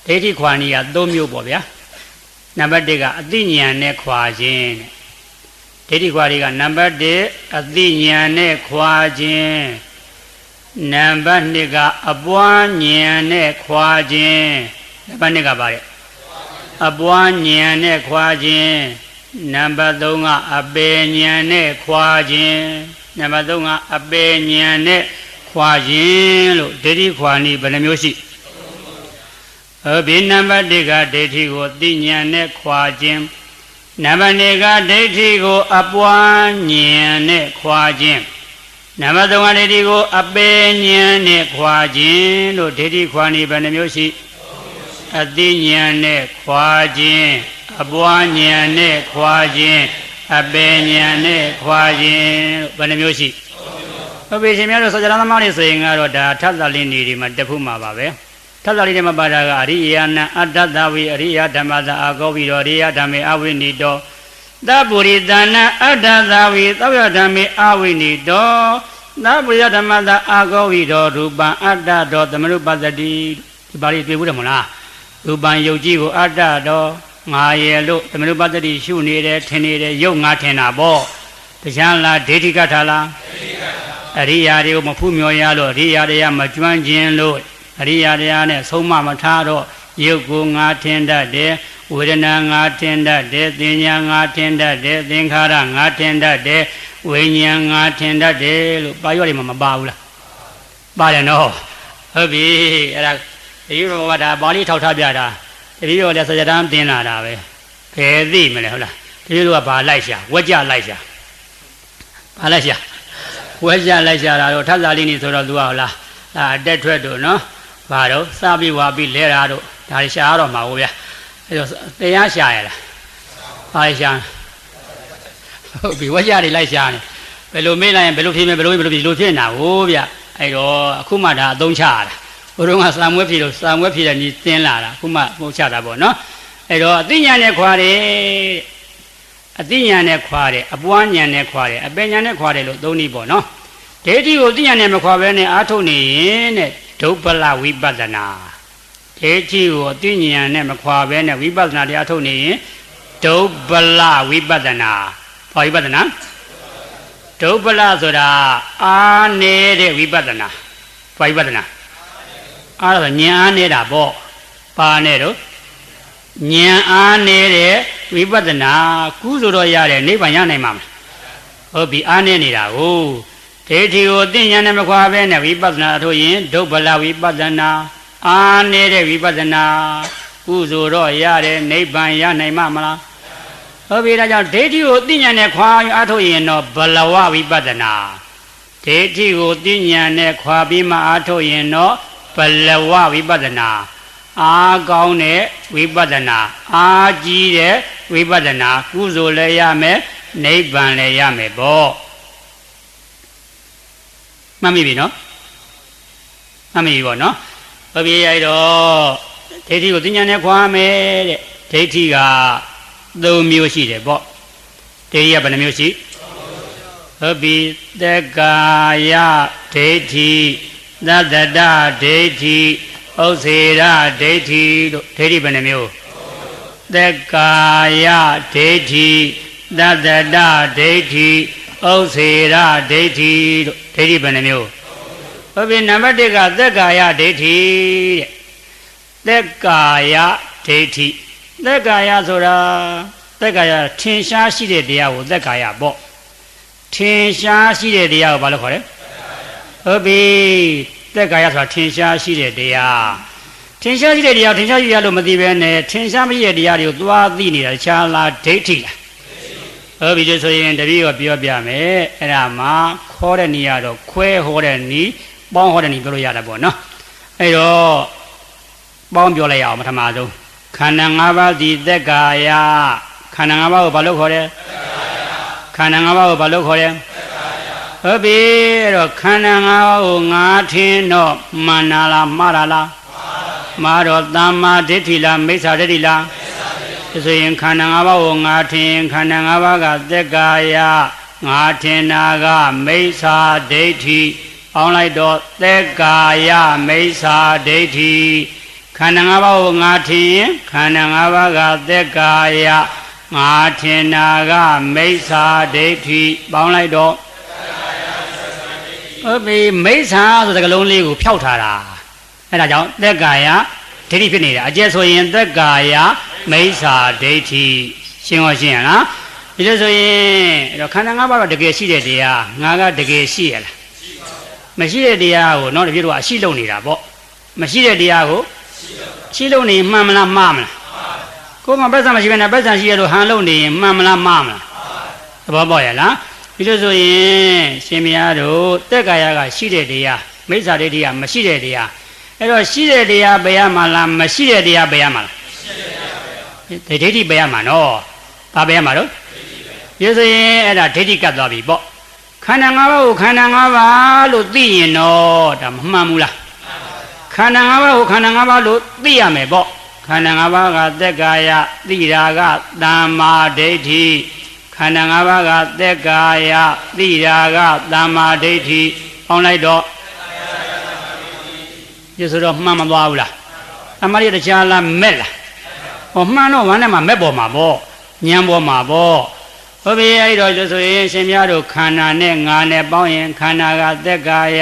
ဒိဋ္ဌိခွာနည်းက3မျိုးပေါ့ဗျာနံပါတ်1ကအသိဉာဏ်နဲ့ခွာခြင်းဒိဋ္ဌိခွာတွေကနံပါတ်1အသိဉာဏ်နဲ့ခွာခြင်းနံပါတ်2ကအပွားဉာဏ်နဲ့ခွာခြင်းနံပါတ်2ကပါတဲ့အပွားဉာဏ်နဲ့ခွာခြင်းနံပါတ်3ကအပေဉာဏ်နဲ့ခွာခြင်းနံပါတ်3ကအပေဉာဏ်နဲ့ခွာခြင်းလို့ဒိဋ္ဌိခွာနည်းဘယ်နှမျိုးရှိဘေနံပါတ်1ကဒိဋ္ဌိကိုသိဉာဏ်နဲ့ခွာခြင်းနံပါတ်2ကဒိဋ္ဌိကိုအပွားဉာဏ်နဲ့ခွာခြင်းနံပါတ်3ကဒိဋ္ဌိကိုအပေဉာဏ်နဲ့ခွာခြင်းလို့ဒိဋ္ဌိခွာနည်းဘယ်နှမျိုးရှိအသိဉာဏ်နဲ့ခွာခြင်းအပွားဉာဏ်နဲ့ခွာခြင်းအပေဉာဏ်နဲ့ခွာခြင်းလို့ဘယ်နှမျိုးရှိဟုတ်ပြီရှင်များတို့စောကြသမားတွေဆိုရင်ကတော့ဒါထပ်သလင်းနေတွေမှာတက်ဖို့မှာပါပဲထပ်သလင်းတွေမှာပါတာကအရိယာနံအတ္တသဝိအရိယဓမ္မသာအာကောဝိရောရိယဓမ္မေအဝိနိတောသဗ္ဗုရိတနာအတ္တသဝိသောယဓမ္မေအဝိနိတောသဗ္ဗုရိယဓမ္မသာအာကောဝိရောရူပံအတ္တတောသမနုပတ္တိဒီပါဠိတွေ့ဘူးတယ်မလားရူပံယုတ်ကြီးကိုအတ္တတောငါရဲ့လို့သမနုပတ္တိရှုနေတယ်ထင်နေတယ်ယုတ်ငါထင်တာပေါ့တရားလားဒိဋ္ဌိကထာလားအရိယာတွေကိုမဖူးမြော်ရလို့အရိယာတွေကမကျွမ်းကျင်လို့အရိယာတရားနဲ့ဆုံးမမထားတော့ယုတ်ကိုငါထင်တတ်တယ်ဝေဒနာငါထင်တတ်တယ်သင်ညာငါထင်တတ်တယ်သင်္ခါရငါထင်တတ်တယ်ဝိညာဉ်ငါထင်တတ်တယ်လို့ပါရွက်တွေမှာမပါဘူးလားပါတယ်နော်ဟုတ်ပြီအဲ့ဒါဒီလိုကဒါပါဠိထောက်ထားပြတာတတိယလည်းစကြတမ်းတင်လာတာပဲဘယ်သိမလဲဟုတ်လားတတိယကဘာလိုက်ရှာဝက်ကြလိုက်ရှာဘာလိုက်ရှာဝက်ကြလိုက်ရှာတာတော့ထပ်စာလေးနေဆိုတော့သူကဟုတ်လားအတက်ထွက်တို့နော်ဘာတော့စပြီးဝါပြီးလဲတာတို့ဒါရှာရတော့မှာဟုတ်ဗျာအဲတော့တရားရှာရလားဘာရှာဟုတ်ပြီဝက်ကြတွေလိုက်ရှာနေဘယ်လိုမေးလိုက်ရင်ဘယ်လိုဖြေမယ်ဘယ်လိုဖြစ်နေတာဟုတ်ဗျအဲတော့အခုမှဒါအသုံးချရတာဘုရုံးကစာမွေးဖြေလို့စာမွေးဖြေတဲ့ညီသင်လာတာအခုမှပို့ချတာပေါ့နော်အဲတော့အသိဉာဏ်နဲ့ခွာတယ်အသိဉာဏ်နဲ့ခွာတယ်အပွားဉာဏ်နဲ့ခွာတယ်အပညာနဲ့ခွာတယ်လို့သုံးနည်းပေါ့နော်ဒိဋ္ဌိကိုသိဉာဏ်နဲ့မခွာဘဲနဲ့အားထုတ်နေရင်တဲ့ဒုပ္ပလဝိပဿနာဒိဋ္ဌိကိုသိဉာဏ်နဲ့မခွာဘဲနဲ့ဝိပဿနာတရားထုတ်နေရင်ဒုပ္ပလဝိပဿနာဘာဝိပဿနာဒုပ္ပလဆိုတာအာနေတဲ့ဝိပဿနာဘာဝိပဿနာအားတော့ဉာဏ်အားနေတာပေါ့ပါနဲ့တော့ဉာဏ်အားနေတဲ့ဝိပဿနာကုသိုလ်တော့ရတယ်နိဗ္ဗာန်ရနိုင်မှာမလားဟုတ်ပြီအားနေနေတာကိုဒိဋ္ဌိကိုသိဉာဏ်နဲ့မခွာဘဲနဲ့ဝိပဿနာထုတ်ရင်ဒုပ္ပလဝိပဿနာအားနေတဲ့ဝိပဿနာကုသိုလ်တော့ရတယ်နိဗ္ဗာန်ရနိုင်မှာမလားဟုတ်ပြီဒါကြောင့်ဒိဋ္ဌိကိုသိဉာဏ်နဲ့ခွာအားထုတ်ရင်တော့ဘလဝဝိပဿနာဒိဋ္ဌိကိုသိဉာဏ်နဲ့ခွာပြီးမှအားထုတ်ရင်တော့ဘလဝဝိပဿနာ အာကောင်းတဲ့ဝိပဿနာအာကြီးတဲ့ဝိပဿနာကုသိုလ်လည်းရမယ်နိဗ္ဗာန်လည်းရမယ်ပေါ့မှတ်မိပြီနော်မှတ်မိပြီပေါ့နော်ဘုရားရိုက်တော့ဒိဋ္ဌိကိုသိဉာဏ်နဲ့ခွာမယ်တဲ့ဒိဋ္ဌိက3မျိုးရှိတယ်ပေါ့ဒိဋ္ဌိကဘယ်နှမျိုးရှိဟုတ်ပြီသက္ကာယဒိဋ္ဌိသတ္တတဒိဋ္ဌိဥစ္စေရဒိဋ္ဌိတို့ဒိဋ္ဌိဘယ်နှမျိုးသက္ကာယဒိဋ္ဌိသတ္တတဒိဋ္ဌိဥစ္စေရဒိဋ္ဌိတို့ဒိဋ္ဌိဘယ်နှမျိုးဟုတ်ပြီနံပါတ်1ကသက္ကာယဒိဋ္ဌိတဲ့သက္ကာယဒိဋ္ဌိသက္ကာယဆိုတာသက္ကာယထင်ရှားရှိတဲ့တရားကိုသက္ကာယပေါ့ထင်ရှားရှိတဲ့တရားကိုဘာလို့ခေါ်လဲဟုတ်ပြီသက္ကာယဆိုတာထင်ရှားရှိတဲ့တရားထင်ရှားရှိတဲ့တရားထင်ရှားရှိရလို့မသိဘဲနဲ့ထင်ရှားမရှိတဲ့တရားတွေကိုသွားသိနေတာခြားလားဒိဋ္ဌိလားဟုတ်ပြီဆိုရင်တပည့်ကပြောပြမယ်အဲ့ဒါမှခေါ်တဲ့နေရာတော့ခွဲဟောတဲ့နီးပေါင်းဟောတဲ့နီးပြောလို့ရတာပေါ့နော်အဲ့တော့ပေါင်းပြောလိုက်ရအောင်ပထမဆုံးခန္ဓာ၅ပါးဒီသက္ကာယခန္ဓာ၅ပါးကိုဘာလို့ခေါ်လဲခန္ဓာ၅ပါးကိုဘာလို့ခေါ်လဲဟုတ်ပြီအဲ့တော့ခန္ဓာ၅ပါးကိုငါထင်တော့မှန်လားမှားလားမှားတော့သမ္မာဒိဋ္ဌိလားမိစ္ဆာဒိဋ္ဌိလားဆိုရင်ခန္ဓာ၅ပါးကိုငါထင်ခန္ဓာ၅ပါးကသက္ကာယငါထင်တာကမိစ္ဆာဒိဋ္ဌိပေါင်းလိုက်တော့သက္ကာယမိစ္ဆာဒိဋ္ဌိခန္ဓာ၅ပါးကိုငါထင်ခန္ဓာ၅ပါးကသက္ကာယငါထင်တာကမိစ္ဆာဒိဋ္ဌိပေါင်းလိုက်တော့ဟုတ်ပြီမိစ္ဆာဆိုတဲ့ကလုံးလေးကိုဖျောက်ထားတာအဲ့ဒါကြောင့်သက္ကာယဒိဋ္ဌိဖြစ်နေတာအကျယ်ဆိုရင်သက္ကာယမိစ္ဆာဒိဋ္ဌိရှင်းရှင်းရလားဒီလိုဆိုရင်အဲ့တော့ခန္ဓာ၅ပါးကတကယ်ရှိတဲ့တရားငါကတကယ်ရှိရလားမရှိတဲ့တရားကိုတော့တပြည့်တော့အရှိလုံနေတာပေါ့မရှိတဲ့တရားကိုရှိလုံနေမှန်မလားမှားမလားကိုယ်ကပတ်စံမရှိဘဲနဲ့ပတ်စံရှိရလို့ဟန်လုံနေရင်မှန်မလားမှားမလားသဘောပေါက်ရလားဒီလိုဆိုရင်ရှင်မယားတို့သက္ကာယကရှိတဲ့တရားမိစ္ဆာဒိဋ္ဌိကမရှိတဲ့တရားအဲ့တော့ရှိတဲ့တရားပဲရမှာလားမရှိတဲ့တရားပဲရမှာလားဒိဋ္ဌိပဲရမှာနော်ဘာပဲရမှာတော့ဒီဆိုရင်အဲ့ဒါဒိဋ္ဌိကတ်သွားပြီပေါ့ခန္ဓာ၅ပါးကိုခန္ဓာ၅ပါးလို့သိရင်တော့ဒါမမှန်ဘူးလားခန္ဓာ၅ပါးကိုခန္ဓာ၅ပါးလို့သိရမယ်ပေါ့ခန္ဓာ၅ပါးကသက္ကာယသိတာကသမ္မာဒိဋ္ဌိခန္ဓာ၅ပါးကသက္ကာယသိတာကသမ္မာဒိဋ္ဌိပေါင်းလိုက်တော့ဒီဆိုတော့မှန်မသွားဘူးလားအမှန်တခြားလားမဲ့လားဟောမှန်တော့ဝမ်းထဲမှာမဲ့ပေါ်မှာပေါ့ဉာဏ်ပေါ်မှာပေါ့ဟုတ်ပြီအဲ့တော့ဆိုရင်ရှင်များတို့ခန္ဓာနဲ့ငါနဲ့ပေါင်းရင်ခန္ဓာကသက္ကာယ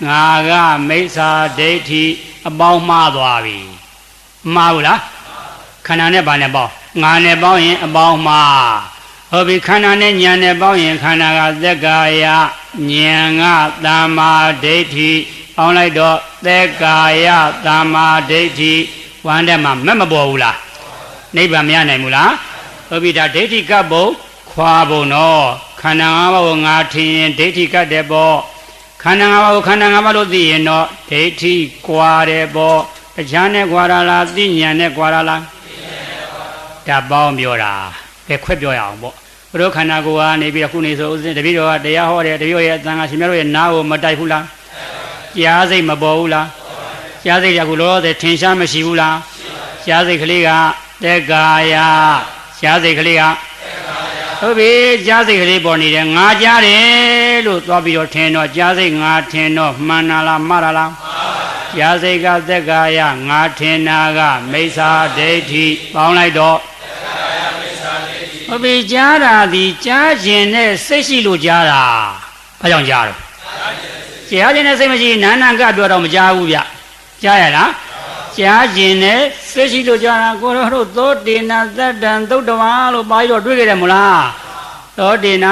ငါကမိစ္ဆာဒိဋ္ဌိအပေါင်းမှားသွားပြီမှားဘူးလားခန္ဓာနဲ့ဘာနဲ့ပေါင်းငါနဲ့ပေါင်းရင်အပေါင်းမှားဟုတ်ပြီခန္ဓာနဲ့ဉာဏ်နဲ့ပေါင်းရင်ခန္ဓာကသက္ကာယဉာဏ်ကသမ္မာဒိဋ္ဌိပေါင်းလိုက်တော့သက္ကာယသမ္မာဒိဋ္ဌိဝမ်းထဲမှာမဲ့မပေါ်ဘူးလားနိဗ္ဗာန်မရနိုင်ဘူးလားဟုတ်ပြီဒါဒိဋ္ဌိကပ်ဖို့ခွာဖို့နော်ခန္ဓာ၅ပါးကိုငါထင်ရင်ဒိဋ္ဌိကတ်တယ်ပေါ့ခန္ဓာ၅ပါးကိုခန္ဓာ၅ပါးလို့သိရင်တော့ဒိဋ္ဌိကွာတယ်ပေါ့တရားနဲ့ကွာတာလားသိဉာဏ်နဲ့ကွာတာလားဒါပေါင်းပြောတာပဲခွဲပြောရအောင်ပေါ့ဘုရောခန္ဓာကိုယ်ကနေပြီးခုနေဆိုဥစဉ်တပည့်တော်ကတရားဟောတယ်တပည့်တော်ရဲ့အသံဃာရှင်များတို့ရဲ့နားကိုမတိုက်ဘူးလားကြားစိတ်မပေါ်ဘူးလားကြားစိတ်ကအခုလောလောဆယ်ထင်ရှားမရှိဘူးလားကြားစိတ်ကလေးကသက္ကာယကြားစိတ်ကလေးကဟုတ်ပြီကြားစိတ်ကလေးပေါ်နေတယ်ငါကြားတယ်လို့သွားပြီးတော့ထင်တော့ကြားစိတ်ငါထင်တော့မှန်လားမှားလားကြားစိတ်ကသက္ကာယငါထင်တာကမိစ္ဆာဒိဋ္ဌိပေါင်းလိုက်တော့ဟုတ်ပြီကြားတာဒီကြားခြင်းနဲ့စိတ်ရှိလို့ကြားတာဘာကြောင့်ကြားတော့ကြားခြင်းနဲ့စိတ်မရှိနာနာကပြောတော့မကြားဘူးဗျကြားရလားကြားခြင်းနဲ့စိတ်ရှိလို့ကြားတာကိုရောတို့သောတေနသတ္တံသုတ်တဝါလို့ပါပြီးတော့တွေးကြတယ်မလားသောတေန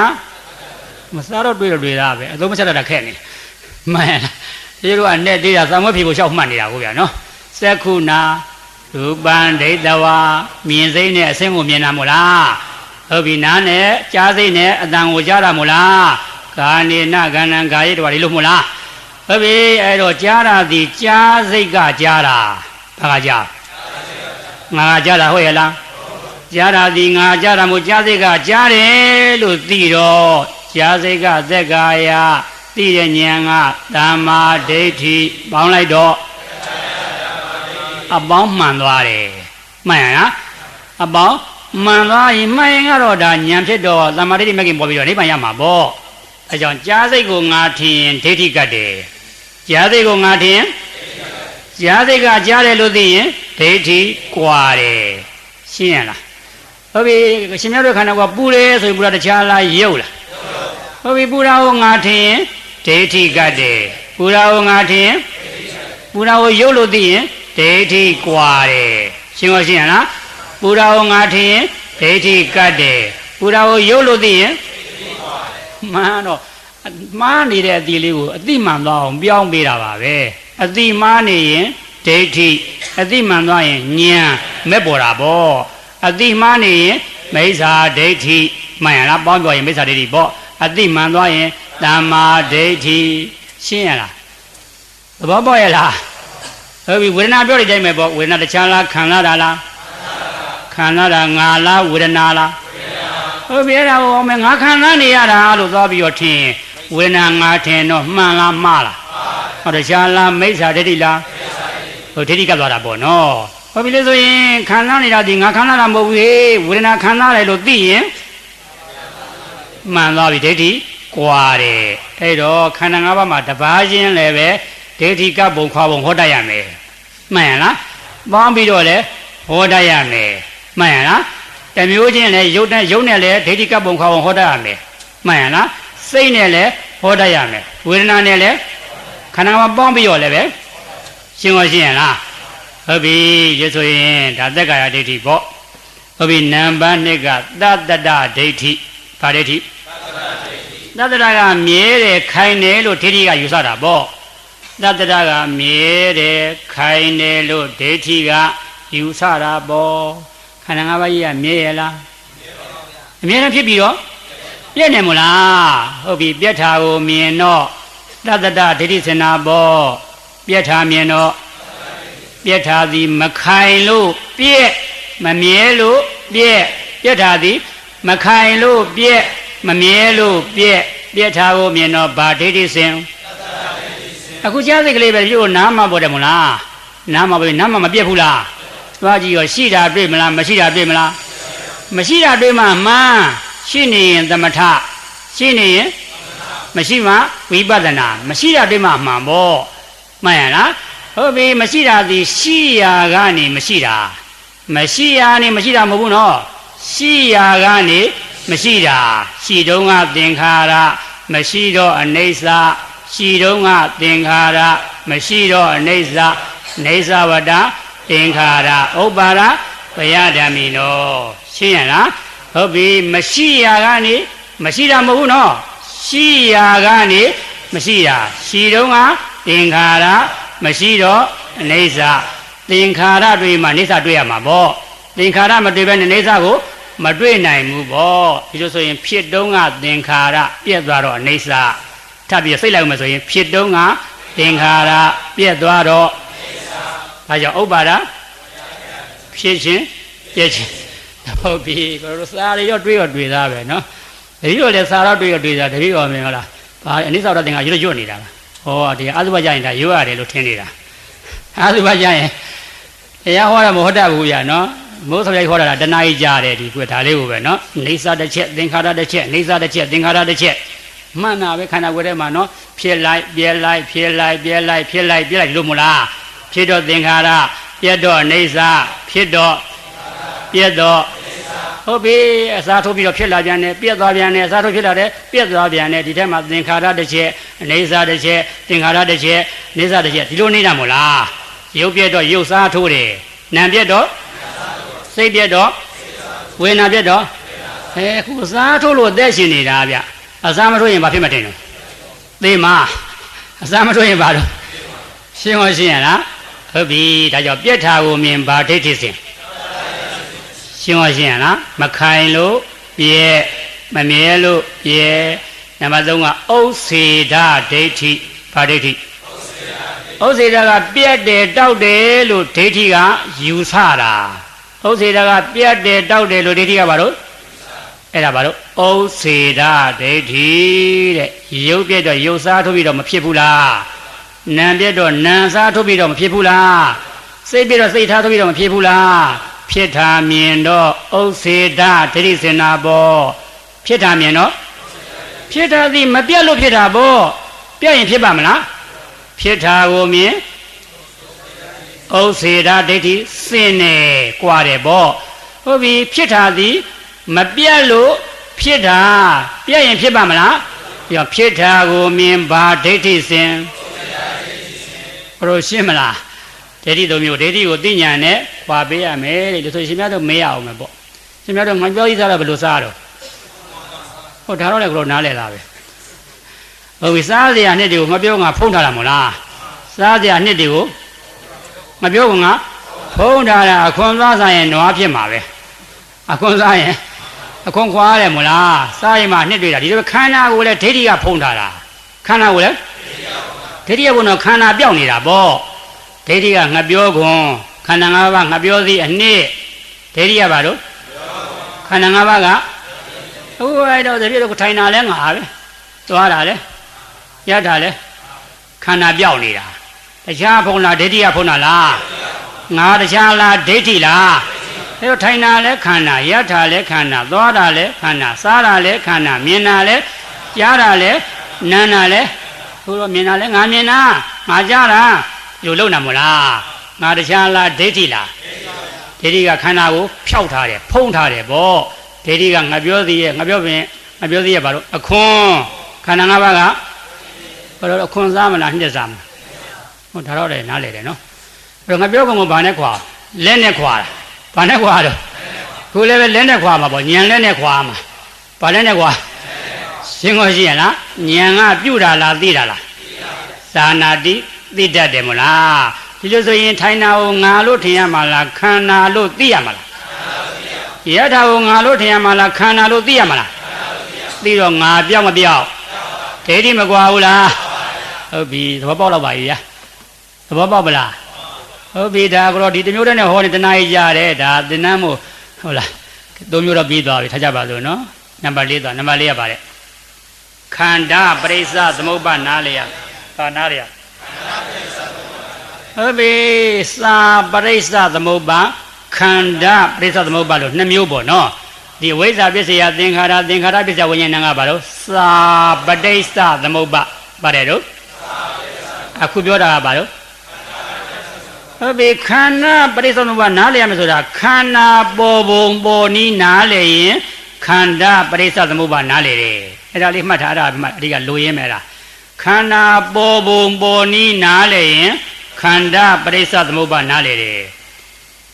မစားတော့တွေးတာပဲအသုံးမချက်တာခက်နေမှန်လားဒီလိုကနဲ့တေးတာသံဝဲဖြေကိုရှောက်မှတ်နေတာကိုဗျာနော်သက္ခုနာရူပံဒိဋ္ဌဝါမြင်စိမ့်နဲ့အစင်းကိုမြင်တာမို့လားဟုတ်ပြီနားနဲ့ကြားစိမ့်နဲ့အတန်ကိုကြားတာမို့လားကာနေနကန္နံကာယတဝါဒီလိုမို့လားဟုတ်ပြီအဲ့တော့ကြားတာဒီကြားစိတ်ကကြားတာဘာကကြား ငါကြားတာဟုတ်ရဲ့လားကြားတာဒီငါကြားတာမို့ကြားစိတ်ကကြားတယ်လို့သိတော့ကြားစိတ်ကသက်ကာယသိတဲ့ဉာဏ်ကသမ္မာဒိဋ္ဌိပေါင်းလိုက်တော့အပေါင်းမှန်သွားတယ်မှန်ရလားအပေါင်းမှန်သွားရင်မှန်ရင်ကတော့ဒါဉာဏ်ဖြစ်တော့သမ္မာဒိဋ္ဌိမကင်ပေါ်ပြီးတော့နိဗ္ဗာန်ရမှာပေါ့အဲကြောင့်ကြားစိတ်ကိုငါထင်ရင်ဒိဋ္ဌိကတ်တယ်ကြားစိတ်ကိုငါထင်ကြားစိတ်ကကြားတယ်လို့သိရင်ဒိဋ္ဌိကွာတယ်ရှင်းရလားဟုတ်ပြီရှင်မြတ်တို့ခန္ဓာကပူတယ်ဆိုရင်ပူတာတခြားလားရုပ်လားဟုတ်ပြီပူတာကိုငါထင်ရင်ဒိဋ္ဌိကတ်တယ်ပူတာကိုငါထင်ပူတာကိုရုပ်လို့သိရင်ဒိဋ္ဌိကွာတယ်ရှင်းရောရှင်းရလားပူတာကိုငါထင်ရင်ဒိဋ္ဌိကတ်တယ်ပူတာကိုရုပ်လို့သိရင်မှန်တော့မှားနေတဲ့အတိလေးကိုအတိမှန်သွားအောင်ပြောင်းပေးတာပါပဲအတိမှားနေရင်ဒိဋ္ဌိအတိမှန်သွားရင်ဉာဏ်မဲ့ပေါ်တာပေါ့အတိမှားနေရင်မိစ္ဆာဒိဋ္ဌိမှန်ရလားပေါင်းပြောရင်မိစ္ဆာဒိဋ္ဌိပေါ့အတိမှန်သွားရင်သမ္မာဒိဋ္ဌိရှင်းရလားသဘောပေါက်ရလားဟုတ်ပြီဝေဒနာပြောလိုက်တိုင်းပဲပေါ့ဝေဒနာတခြားလားခံလာတာလားခံလာတာငါလားဝေဒနာလားဟုတ်ပြီအဲ့ဒါကိုငါခံလာနေရတာလို့သွားပြီးတော့ထင်ဝေဒနာငါထင်တော့မှန်လားမှားလားဟောတခြားလားမိစ္ဆာဒိဋ္ဌိလားဟိုဒိဋ္ဌိကပ်သွားတာပေါ့နော်ဟုတ်ပြီလေဆိုရင်ခံစားနေတာဒီငါခံစားတာမဟုတ်ဘူးဟေးဝေဒနာခံစားတယ်လို့သိရင်မှန်သွားပြီဒိဋ္ဌိကွာတယ်အဲ့တော့ခန္ဓာ၅ပါးမှာတပါးချင်းလည်းပဲဒိဋ္ဌိကပ်ပုံခွာပုံဟောတတ်ရမယ်မှန်ရလားပေါင်းပြီးတော့လည်းဟောတတ်ရမယ်မှန်ရလားတမျိုးချင်းလည်းရုပ်နဲ့လည်းဒိဋ္ဌိကပ်ပုံခွာပုံဟောတတ်ရမယ်မှန်ရလားစိတ်နဲ့လည်းဟောတတ်ရမယ်ဝေဒနာနဲ့လည်းခန္ဓာမှာပေါင်းပြီးတော့လည်းပဲရှင်းရှင်းရလားဟုတ်ပြီရဆိုရင်ဒါသက်ကာယဒိဋ္ဌိပေါ့ဟုတ်ပြီနံပါတ်2ကသတ္တတဒိဋ္ဌိဘာဒိဋ္ဌိသတ္တတကမြဲတယ်ခိုင်တယ်လို့ဒိဋ္ဌိကယူဆတာပေါ့သတ္တတကမြဲတယ်ခိုင်တယ်လို့ဒိဋ္ဌိကယူဆတာပေါ့ခန္ဓာ၅ပါးကြီးကမြဲရလားအမြဲတမ်းဖြစ်ပြီးတော့ပြည့်နေမို့လားဟုတ်ပြီပြတ်တာကိုမြင်တော့သတ္တတဒိဋ္ဌိစင်နာပေါ့ပြတ်တာမြင်တော့ပြက်ထားသည်မခိုင်လို့ပြက်မမြဲလို့ပြက်ပြက်ထားသည်မခိုင်လို့ပြက်မမြဲလို့ပြက်ပြက်ထားကိုမြင်တော့ဗာဒိဋ္ဌိစဉ်အခုကြားစိတ်ကလေးပဲပြုတ်နားမှာပေါ်တယ်မို့လားနားမှာပဲနားမှာမပြက်ဘူးလားသွားကြည့်ရောရှိတာတွေ့မလားမရှိတာတွေ့မလားမရှိတာတွေ့မှမှန်ရှိနေရင်သမထရှိနေရင်မရှိမှဝိပဿနာမရှိတာတွေ့မှမှန်ပေါ့မှန်ရလားဟုတ်ပြီမရှိတာဒီရှိရာကနေမရှိတာမရှိရာနေမရှိတာမဟုတ်ဘူးနော်ရှိရာကနေမရှိတာရှိတုံးကသင်္ခါရမရှိတော့အနိစ္စရှိတုံးကသင်္ခါရမရှိတော့အနိစ္စနေသဝတ္တသင်္ခါရဥပ္ပါဒဘယဓမ္မိနောရှင်းရလားဟုတ်ပြီမရှိရာကနေမရှိတာမဟုတ်ဘူးနော်ရှိရာကနေမရှိတာရှိတုံးကသင်္ခါရမရှိတော့အနေစာသင်္ခါရတွေ့မှအနေစာတွေ့ရမှာပေါ့သင်္ခါရမတွေ့ဘဲနဲ့အနေစာကိုမတွေ့နိုင်ဘူးပေါ့ဒီလိုဆိုရင်ဖြစ်တုံးကသင်္ခါရပြက်သွားတော့အနေစာထပ်ပြီးစိတ်လိုက်မှဆိုရင်ဖြစ်တုံးကသင်္ခါရပြက်သွားတော့ဒါကြောင့်ဥပ္ပါဒဖြစ်ခြင်းပြက်ခြင်းဟုတ်ပြီကိုလိုစာတွေတော့တွေ့သားပဲနော်တတိတော့လည်းစာတော့တွေ့သားတတိတော့မင်္ဂလာဘာအနေစာတော့သင်္ခါရွတ်နေတာလားဟောဒီအသုဘကြရင်ဒါရွတ်ရတယ်လို့ထင်နေတာအသုဘကြရင်တရားဟောတာမဟုတ်တတ်ဘူးဗျာနော်မိုးစရိုက်ဟောတာတဏှာကြီးကြားတယ်ဒီကွဒါလေးကိုပဲနော်နေစာတစ်ချက်သင်္ခါရတစ်ချက်နေစာတစ်ချက်သင်္ခါရတစ်ချက်မှန်တာပဲခန္ဓာကိုယ်ထဲမှာနော်ဖြစ်လိုက်ပြဲလိုက်ဖြစ်လိုက်ပြဲလိုက်ဖြစ်လိုက်ပြဲလိုက်လို့မလားဖြစ်တော့သင်္ခါရပြဲတော့နေစာဖြစ်တော့ပြဲတော့ဟုတ်ပြီအစားထိုးပြီးတော့ဖြစ်လာပြန်တယ်ပြက်သွားပြန်တယ်အစားထိုးဖြစ်လာတယ်ပြက်သွားပြန်တယ်ဒီထဲမှာသင်္ခါရတစ်ချက်အနေစာတစ်ချက်သင်္ခါရတစ်ချက်နေစာတစ်ချက်ဒီလိုနေတာမို့လားရုပ်ပြက်တော့ရုပ်စားထိုးတယ်နာမ်ပြက်တော့စိတ်ပြက်တော့ဝေဒနာပြက်တော့အခုအစားထိုးလို့အသက်ရှင်နေတာဗျအစားမထိုးရင်ဘာဖြစ်မတင်လို့သေမှာအစားမထိုးရင်ဘာလို့ရှင်းရှင်းရလားဟုတ်ပြီဒါကြောင့်ပြက်တာကိုမြင်ဗာဒိဋ္ဌိစဉ်ရှင်းရှင်းရလားမခိုင်လို့ပြဲမမြဲလို့ပြဲနံပါတ်3ကဥစ္စေဒဒိဋ္ဌိဘာဒိဋ္ဌိဥစ္စေဒကပြက်တယ်တောက်တယ်လို့ဒိဋ္ဌိကယူဆတာ ဥစေတာကပြတ်တယ်တောက်တယ်လို့ဒိဋ္ဌိကဘာလို့အဲ့ဒါဘာလို့ဥစေတာဒိဋ္ဌိတဲ့ရုပ်ပြတ်တော့ရုပ်စားထုတ်ပြီးတော့မဖြစ်ဘူးလားနာမ်ပြတ်တော့နာမ်စားထုတ်ပြီးတော့မဖြစ်ဘူးလားစိတ်ပြတ်တော့စိတ်ထားထုတ်ပြီးတော့မဖြစ်ဘူးလားဖြစ်တာမြင်တော့ဥစေတာဒိဋ္ဌိစင်နာပေါ့ဖြစ်တာမြင်တော့ဖြစ်တာသည်မပြတ်လို့ဖြစ်တာပေါ့ပြတ်ရင်ဖြစ်ပါမလားဖြစ်တာကိုမြင်ဥစေတာဒိဋ္ဌိစင်နေကြွားတယ်ပေါ့ဟုတ်ပြီဖြစ်တာသည်မပြတ်လို့ဖြစ်တာပြတ်ရင်ဖြစ်ပါမလားပြောဖြစ်တာကိုမြင်ပါဒိဋ္ဌိစင်ဘယ်လိုရှင်းမလားဒိဋ္ဌိသုံးမျိုးဒိဋ္ဌိကိုသိညာနဲ့ခွာပေးရမယ်တဲ့ဒီဆိုရှင်များတို့မေးရအောင်မယ်ပေါ့ရှင်များတို့ငါပြောကြီးစားတော့ဘယ်လိုစားတော့ဟုတ်ဒါတော့လည်းကိုနားလဲတာပဲဟုတ်ပြီစားစရာနှစ်တွေကိုငါပြောငါဖုံးထားတာမို့လားစားစရာနှစ်တွေကိုငါပြောကငါဖုံးထားတာအခွန်စားဆိုင်ရင်နွားဖြစ်မှာပဲအခွန်စားရင်အခွန်ခွာရတယ်မို့လားစားရင်မှနှစ်တွေ့တာဒီလိုခန္ဓာကိုလည်းဒိဋ္ဌိကဖုံးထားတာခန္ဓာကိုလည်းဒိဋ္ဌိကဘုံတော့ခန္ဓာပြောက်နေတာပေါ့ဒိဋ္ဌိကငါပြောခွန်ခန္ဓာ၅ပါးငါပြောစီအနှစ်ဒိဋ္ဌိကဘာလို့ခန္ဓာ၅ပါးကဟိုအဲ့တော့တပြည့်တော့ထိုင်တာလဲငါပဲသွားတာလဲရတာလဲခန္ဓာပြောက်နေတာတရားဖုံးလားဒိဋ္ဌိကဖုံးတာလားငါတရားလားဒိဋ္ဌိလားအဲ့တော့ထိုင်တာလဲခန္ဓာရတာလဲခန္ဓာသွားတာလဲခန္ဓာစားတာလဲခန္ဓာမြင်တာလဲကြားတာလဲနားတာလဲဟိုတော့မြင်တာလဲငါမြင်တာငါကြားတာလို့လုံနာမလားငါတရားလားဒိဋ္ဌိလားဒိဋ္ဌိကခန္ဓာကိုဖျောက်ထားတယ်ဖုံးထားတယ်ပေါ့ဒိဋ္ဌိကငါပြောသေးရဲ့ငါပြောပြင်ငါပြောသေးရဲ့ဘာလို့အခွန်ခန္ဓာ၅ပါးကဘာလို့အခွန်စားမလားညှက်စားမလားဟောဒါတော့လည်းနားလေတယ်နော်အဲ့တော့ငါပြောကောင်ကဘာနဲ့ခွာလက်နဲ့ခွာတာဘာနဲ့ခွာတော့ခုလည်းပဲလက်နဲ့ခွာမှာပေါ့ညံလက်နဲ့ခွာမှာဘာလက်နဲ့ခွာရှင်းလို့ရှိရလားညံကပြုတ်တာလားသိတာလားသာနာတိသိတတ်တယ်မို့လားဒီလိုဆိုရင်ထိုင်တာကိုငါလို့ထင်ရမှာလားခန္ဓာလို့သိရမှာလားယထာကိုငါလို့ထင်ရမှာလားခန္ဓာလို့သိရမှာလားသိတော့ငါပြောက်မပြောက်ဒိဋ္ဌိမကွာဘူးလားဟုတ်ပြီသဘောပေါက်တော့ပါပြီဗျာသဘောပေါက်ပလားဟုတ်ပြီဒါကတော့ဒီတစ်မျိုးတည်းနဲ့ဟောနေတနာကြီးရတယ်ဒါသင်္นานမို့ဟုတ်လားသုံးမျိုးတော့ပြီးသွားပြီထားကြပါစို့နော်နံပါတ်၄သွားနံပါတ်၄ရပါတယ်ခန္ဓာပရိစ္ဆသမုပ္ပါနားလေရသာနားလေရဟုတ်ပြီစာပရိစ္ဆသမုပ္ပါခန္ဓာပရိစ္ဆသမုပ္ပါလို့နှစ်မျိုးပေါ့နော်ဒီဝိဇ္ဇာပစ္စယသင်္ခါရသင်္ခါရပစ္စယဝိညာဏကဘာလို့စာပရိစ္ဆသမုပ္ပါပါတယ်တော့အခုပြောတာကဘာလို့ဟုတ်ပြီခန္ဓာပရိစ္ဆသမုပ္ပါနားလည်ရမယ်ဆိုတာခန္ဓာပေါ်ပုံပေါ်နီးနားလည်ရင်ခန္ဓာပရိစ္ဆသမုပ္ပါနားလည်တယ်အဲ့ဒါလေးမှတ်ထားအဲ့ဒါအဓိကလိုရင်းမယ်လားခန္ဓာပေါ်ပုံပေါ်နီးနားလည်ရင်ခန္ဓာပရိစ္ဆသမုပ္ပါနားလည်တယ်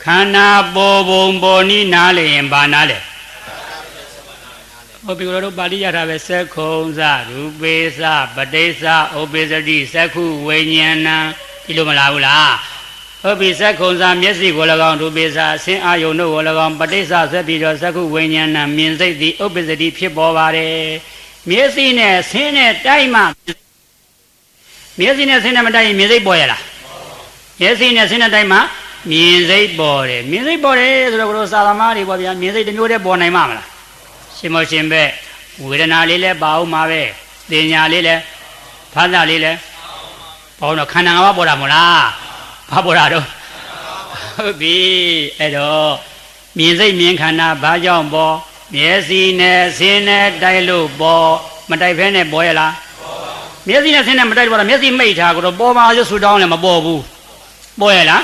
ခန္ဓာပေါ်ပုံပေါ်နီးနားလည်ရင်ဘာနားလဲဟုတ်ပြီတို့ပါဠိရထားပဲသက္ခုံစရူပေစပဋိစ္စဥပ္ပစ္စတိသက္ခုဝိညာဏဒီလိုမလားဘူးလားဟုတ်ပြီသက္ခုံစမျက်စိကို၎င်းရူပေစအစင်းအာယုန်တို့ကို၎င်းပဋိစ္စဆက်ပြီးတော့သက္ခုဝိညာဏမြင်စိတ်သည်ဥပ္ပစ္စတိဖြစ်ပေါ်ပါတယ်မျက်စိနဲ့ဆင်းနဲ့တိုက်မှမျက်စိနဲ့ဆင်းနဲ့မတိုက်ရင်မြင်စိတ်ပေါ်ရလားမျက်စိနဲ့ဆင်းနဲ့တိုက်မှမြင်စိတ်ပေါ်တယ်မြင်စိတ်ပေါ်တယ်ဆိုတော့တို့စာသမားတွေပေါ့ဗျာမြင်စိတ်တစ်မျိုးတည်းပေါ်နိုင်မှာမလားရှင်မရှင်ပဲဝေဒနာလေးလည်းပါအောင်မှာပဲတင်ညာလေးလည်းဖတ်တာလေးလည်းပေါ့တော့ခန္ဓာ၅ပါးပေါ်တာမလားဘာပေါ်တာတော့ဟုတ်ပြီအဲ့တော့မြင်စိတ်မြင်ခန္ဓာဘာကြောင့်ပေါ်မျက်စိနဲ့ဆင်းနဲ့တိုက်လို့ပေါ်မတိုက်ဖဲနဲ့ပေါ်ရလားမျက်စိနဲ့ဆင်းနဲ့မတိုက်တော့မျက်စိမိတ်ထားကြတော့ပေါ်ပါရဆူတောင်းလည်းမပေါ်ဘူးပေါ်ရလား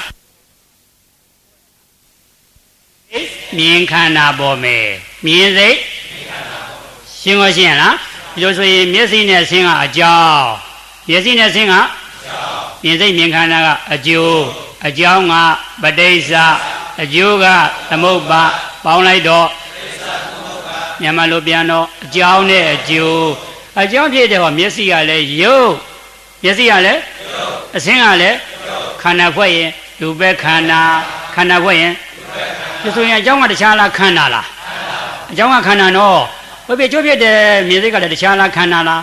မြင်ခန္ဓာပေါ်မယ်မြင်စိတ်ရှင်းလို့ရှင်းရလားဒီလိုဆိုရင်မျက်စိနဲ့ဆင်းကအကြောင်းမျက်စိနဲ့ဆင်းကမြင်စိတ်မြင်ခန္ဓာကအကျိုးအကြောင်းကပဋိစ္စအကျိုးကသမုပ္ပါပေါင်းလိုက်တော့မြန်မာလိုပြန်တော့အကြောင်းနဲ့အကျိုးအကြောင်းဖြစ်တဲ့ဟောမျက်စိကလည်းရုပ်မျက်စိကလည်းအဆင်းကလည်းခန္ဓာဖွဲ့ရင်လူပဲခန္ဓာခန္ဓာဖွဲ့ရင်ဒီဆိုရင်အကြောင်းကတခြားလားခန္ဓာလားအကြောင်းကခန္ဓာနော်ဟုတ်ပြီကျိုးဖြစ်တဲ့မြင်စိတ်ကလည်းတခြားလားခန္ဓာလား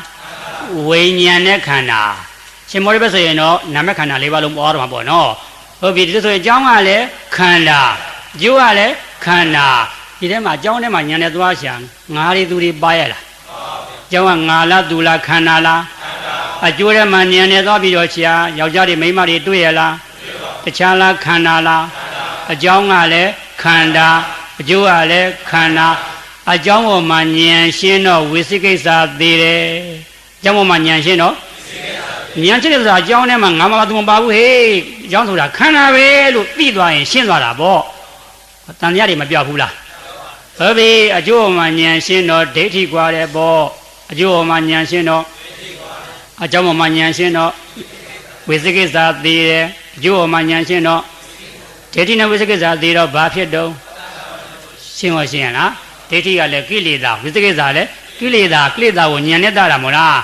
ဝိညာဉ်နဲ့ခန္ဓာရှင်မောရိပဲဆိုရင်တော့နာမခန္ဓာ၄ပါးလုံးပေါ်တော့မှာပေါ့နော်ဟုတ်ပြီဒီလိုဆိုရင်အကြောင်းကလည်းခန္ဓာ အကျိုးကလည်းခန္ဓာဒီထဲမှာအကြောင်းထဲမှာညာနဲ့သွားရှာငါးတွေသူတွေပါရလားအကြောင်းကငါလားသူလားခန္ဓာလားအကျိုးထဲမှာညာနဲ့သွားပြီးတော့ရှာယောက်ျားတွေမိန်းမတွေတွေ့ရလားတခြားလားခန္ဓာလားအကြောင်းကလည်းခန္ဓာအကျိုးကလည်းခန္ဓာအကြောင်းပေါ်မှာဉာဏ်ရှင်းတော့ဝိသိကိစ္စသေးတယ်အကြောင်းပေါ်မှာဉာဏ်ရှင်းတော့ဉာဏ်ရှင်းတဲ့ဆိုတာအကြောင်းထဲမှာငါမပါသူမပါဘူးဟေးအကြောင်းဆိုတာခန္ဓာပဲလို့သိသွားရင်ရှင်းသွားတာပေါ့တန်တရားတွေမပြောက်ဘူးလားဟုတ်ပြီအကျိုးပေါ်မှာဉာဏ်ရှင်းတော့ဒိဋ္ဌိကွာတယ်ပေါ့အကျိုးပေါ်မှာဉာဏ်ရှင်းတော့အကြောင်းပေါ်မှာဉာဏ်ရှင်းတော့ဝိသိကိစ္စသေးတယ်အကျိုးပေါ်မှာဉာဏ်ရှင်းတော့ဒိဋ္ဌိနဲ့ဝိသိကိစ္စသေးတော့ဘာဖြစ်တော့ရှင်းရှင်းရလားဒိဋ္ဌိကလည်းကိလေသာဝိသိကိစ္စလည်းကိလေသာကိုဉာဏ်နဲ့တာတာမို့လား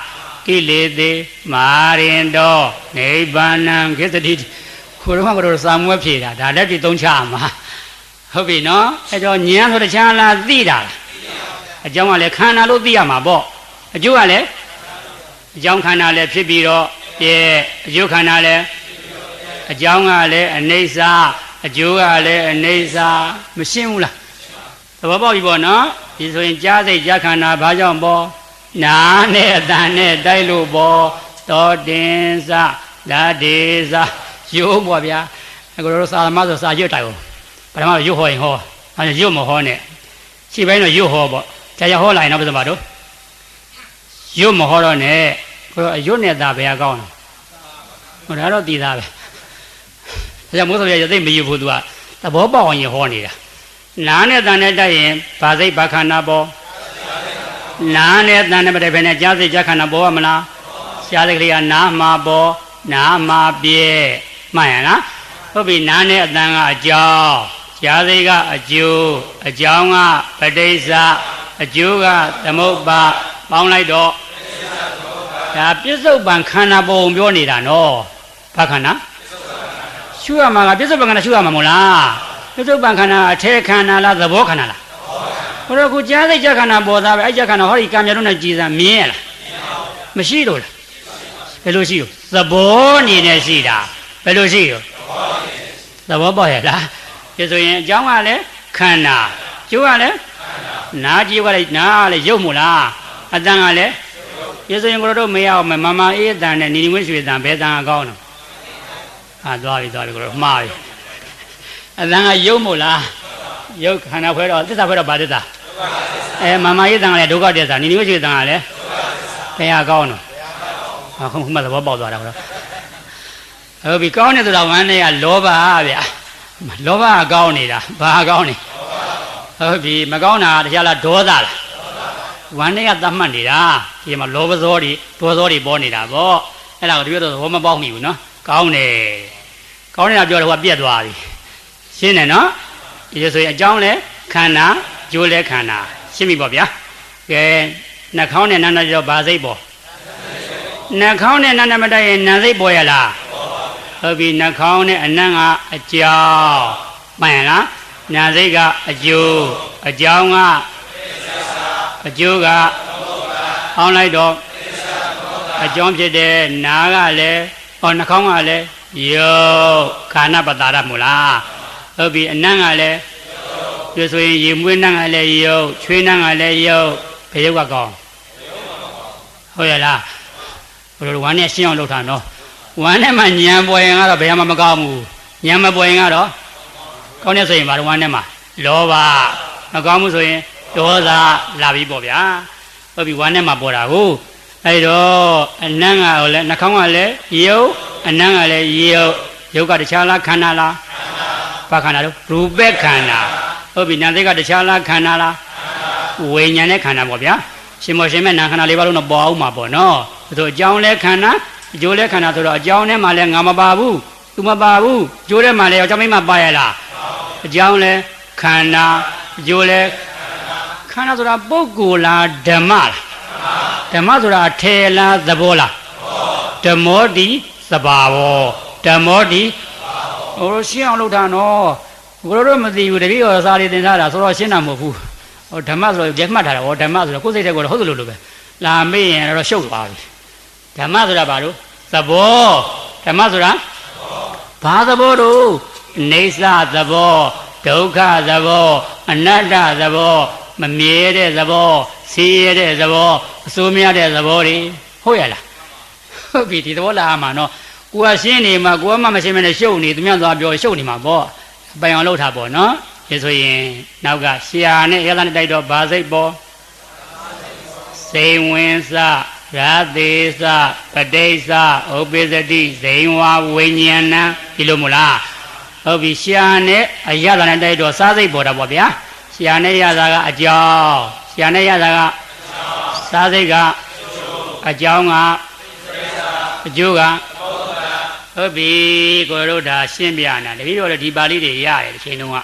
ကိလေသေမာရင်တော့နိဗ္ဗာန်ကိစ္စတိခိုးတော့စာမွဲဖြေတာဒါလက်ဒီသုံးချမှာဟုတ်ပြီနော်အဲ့တော့ဉာဏ်ဆိုတခြားလားသိတာလားအကြောင်းကလည်းခန္ဓာလို့သိရမှာပေါ့အကျိုးကလည်းအကြောင်းခန္ဓာလည်းဖြစ်ပြီးတော့ပြည့်အကျိုးခန္ဓာလည်းအကြောင်းကလည်းအနိစ္စအကျိုးကလည်းအနိစ္စမရှင်းဘူးလားသဘောပေါက်ပြီပေါ့နော်ဒီဆိုရင်ကြားစိတ်ကြားခန္ဓာဘာကြောင့်ပေါ့နာနဲ့အတန်နဲ့တိုက်လို့ပေါ့တောတင်စဓာဒေစရိုးပေါ့ဗျာအခုတို့စာသမားဆိုစာရွတ်တိုင်အောင်ပထမရွတ်ဟောရင်ဟောအဲရွတ်မဟောနဲ့ရှေ့ပိုင်းတော့ရွတ်ဟောပေါ့ကြာကြာဟောလာရင်တော့ပြဿနာတို့ရွတ်မဟောတော့နဲ့ကိုယ်ရွတ်နေတာဘယ်အကောင်းလဲဟိုဒါတော့တည်သားပဲဒါကြောင့်မိုးဆိုရသိမယူဘူးသူကသဘောပေါက်အောင်ရင်ဟောနေတာနာနဲ့တန်နဲ့တိုက်ရင်ဘာစိတ်ဘာခန္ဓာပေါ်နာနဲ့တန်နဲ့မတိုက်ဘဲနဲ့ကြားစိတ်ကြားခန္ဓာပေါ်ရမလားရှားတဲ့ကလေးကနာမှာပေါ်နာမှာပြဲမှန်ရလားဟုတ်ပြီနာနဲ့အတန်ကအကြောင်းကြားစိတ်ကအကျိုးအကြောင်းကပဋိစ္စအကျိုးကသမုပ္ပါပေါင်းလိုက်တော့ဒါပြစ္ဆုတ်ပံခန္ဓာပုံပြောနေတာနော်ဘာခန္ဓာရှုရမှာကပြစ္ဆုတ်ပံခန္ဓာရှုရမှာမို့လားပြစ္ဆုတ်ပံခန္ဓာအထဲခန္ဓာလားသဘောခန္ဓာလားဘုရားကကြားစိတ်ကြားခန္ဓာပေါ်သားပဲအဲ့ကြားခန္ဓာဟောဒီကံမြတ်တို့နဲ့ကြည်စံမြင်ရလားမရှိတော့လားဘယ်လိုရှိလို့သဘောအနေနဲ့ရှိတာဘယ်လိုရှိရောသဘောပေါက်ရလားဒီဆိုရင်အကြောင်းကလည်းခန္ဓာကျိုးကလည်းနာကြည့်ကလည်းနာလည်းရုပ်မို့လားအတန်ကလည်းဒီဆိုရင်ကိုတို့မရအောင်မမအေးအတန်နဲ့နီနီဝင်းရွှေတန်ဘယ်တန်အကောင်းတော့ဟာသွားပြီကိုတို့မှားပြီအတန်ကရုပ်မို့လားရုပ်ခန္ဓာဖွဲတော့သစ္စာဖွဲတော့ဘာသစ္စာမမအေးတန်ကလည်းဒုက္ခသစ္စာနီနီဝင်းရွှေတန်ကလည်းဘယ်အကောင်းတော့ဟာခုမှသဘောပေါက်သွားတာကတော့ဟုတ်ပြီကောင်းတယ်ဆိုတာဝမ်းနဲ့ကလောဘဗျာလောဘကကောင်းနေတာဘာကောင်းနေဟုတ်ပြီမကောင်းတာတရားလားဒေါသလားဝမ်းနဲ့ကသတ်မှတ်နေတာဒီမှာလောဘဇောတွေဒေါသဇောတွေပေါ်နေတာပေါ့အဲ့ဒါကိုတပြည့်တော့သဘောမပေါက်မိဘူးနော်ကောင်းတယ်ကောင်းနေတာပြောတယ်ဟိုကပြက်သွားပြီရှင်းတယ်နော်ဒီလိုဆိုရင်အကြောင်းလဲခန္ဓာကျိုးလဲခန္ဓာရှင်းပြီပေါ့ဗျာကဲနှာခေါင်းနဲ့နားနဲ့တော့ဘာစိတ်ပေါ်နှာခေါင်းနဲ့နားနဲ့မတိုက်ရင်နာစိတ်ပေါ်ရလားဟုတ်ပြီနှာခေါင်းနဲ့အနံ့ကအကြောင်းမှန်ရလားနာစိတ်ကအကျိုးအကြောင်းကအကျိုးကအောင်းလိုက်တော့အကြောင်းဖြစ်တဲ့နာကလည်းနှာခေါင်းကလည်းယုတ်ခန္ဓာပတာရမို့လားဟုတ်ပြီအနံ့ကလည်းဒီဆိုရင်ရေမွေးနံ့ကလည်းယုတ်ချွေးနံ့ကလည်းယုတ်ဘယ်ယုတ်ကကောင်းဟုတ်ရလားဘယ်လိုဝမ်းနဲ့ရှင်းအောင်လုပ်တာနော်ဝမ်းနဲ့မှညံပေါ်ရင်ကတော့ဘယ်မှမကောင်းဘူးညံမပေါ်ရင်ကတော့ကောင်းနေဆိုရင်ဘာလို့ဝမ်းနဲ့မှလောဘမကောင်းဘူးဆိုရင်ဒေါသလာပြီပေါ့ဗျာဟုတ်ပြီဝမ်းနဲ့မှပေါ်တာကိုအဲ့တော့အနံ့ကလည်းနှာခေါင်းကလည်းယုတ်အနံ့ကလည်းယုတ်ကတခြားလားခန္ဓာလားဘာခန္ဓာလို့ရူပခန္ဓာဟုတ်ပြီနာသိကတခြားလားခန္ဓာလားဝိညာဉ်နဲ့ခန္ဓာပေါ့ဗျာရှင်မောရှင်မဲ့နာခန္ဓာလေးပါလို့တော့ပေါ်အောင်မှာပေါ့နော်ဒါဆိုအကြောင်းလဲခန္ဓာအကျိုးလဲခန္ဓာဆိုတော့အကြောင်းထဲမှာလဲငါမပါဘူးသူမပါဘူးအကျိုးထဲမှာလဲအကြောင်းမိမပါရလားအကြောင်းလဲခန္ဓာအကျိုးလဲခန္ဓာဆိုတာပုဂ္ဂိုလ်လားဓမ္မလားဓမ္မဆိုတာအထေလားသဘောလားဓမ္မောတိသဘာဝဓမ္မောတိဟိုရှင်းအောင်လုပ်တာနော်ဘုရားတို့မသိဘူးတပည့်တော်စာရီသင်ထားတာဆိုတော့ရှင်းတာမဟုတ်ဘူးဟိုဓမ္မဆိုတော့ရက်မှတ်ထားတာဟောဓမ္မဆိုတော့ကိုယ်စိတ်ထဲကတော့ဟုတ်လို့ပဲလာမေ့ရင်တော့ရှုပ်သွားပြီဓမ္မဆိုတာဘာလို့သဘောဓမ္မဆိုတာဘာသဘောတို့နေသသဘော ဒုက္ခသဘောအနတ္တသဘောမမြဲတဲ့သဘောဆင်းရဲတဲ့သဘောအစိုးမရတဲ့သဘောတွေဟုတ်ရလားဟုတ်ပြီဒီသဘောလာမှာနော်ကိုကရှင်းနေမှာကိုကမှမရှင်းမနဲ့ရှုပ်နေသူများသွားပြောရှုပ်နေမှာပေါ့ပိုင်အောင်လုပ်တာပေါ့နော်ဒါဆိုရင်နောက်ကရှာနဲ့ရသနဲ့တိုက်တော့ဗာစိတ်ပေါ်စိန်ဝင်စရာသေးစပဋိစ္စဥပိသတိဇိန်ဝါဝိညာဏဒီလိုမို့လားဟုတ်ပြီရှာနဲ့အရသနဲ့တိုက်တော့စားစိတ်ပေါ်တာပေါ့ဗျာရှာနဲ့ရတာကအကြောင်းရှာနဲ့ရတာကစားစိတ်ကအကြောင်းကအကျိုးကဟုတ်ပြီကိုတို့ဒါရှင်းပြနာတပည့်တော်လည်းဒီပါဠိတွေရတယ်ဒီချိန်တုန်းက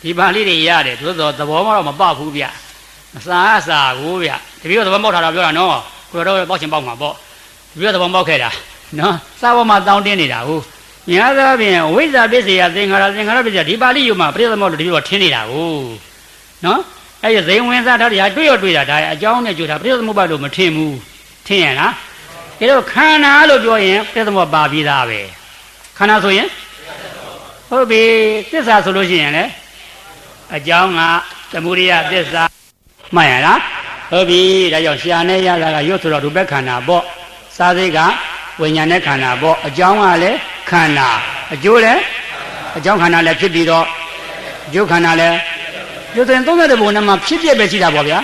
ဒီပါဠိတွေရတယ်သို့သောသဘောမှတော့မပေါက်ဘူးဗျမစားအစာကိုဗျတပည့်တော်သဘောပေါက်တာတော့ပြောတာနော်ကိုတို့ပေါက်ချင်ပေါက်မှာပေါ့တပည့်တော်သဘောပေါက်ခဲ့တာနော်စာပေါ်မှာတောင်းတင်းနေတာဟုတ်ညာသာဖြင့်ဝိဇ္ဇာပစ္စယသင်္ခါရပစ္စယဒီပါဠိယူမှာပြိဿမောတပည့်တော်ထင်းနေတာဟုတ်နော်အဲ့ဒီဇိမ်ဝင်စားတာတရားတွေ့ရတွေ့တာဒါအကြောင်းနဲ့ကြွတာပြိဿမောဘလို့မထင်ဘူးထင်ရလားဒါတော့ခန္ဓာလို့ပြောရင်ပြိဿမောပါပြီးသားပဲခန္ဓာဆိုရင်ဟုတ်ပြီသစ္စာဆိုလို့ရှိရင်လေအကြောင်းကသမုဒိယသစ္စာမှန်ရလားဟုတ်ပြီဒါကြောင့်ရှာနဲ့ရတာကရုပ်ဆိုတော့ရူပခန္ဓာပေါ့စားစိတ်ကဝိညာဉ်နဲ့ခန္ဓာပေါ့အကြောင်းကလည်းခန္ဓာအကျိုးလည်းအကြောင်းခန္ဓာလည်းဖြစ်ပြီးတော့အကျိုးခန္ဓာလည်းရုပ်သွင်းသုံးတဲ့ဘုံနဲ့မှာဖြစ်ပြပဲရှိတာပေါ့ဗျာ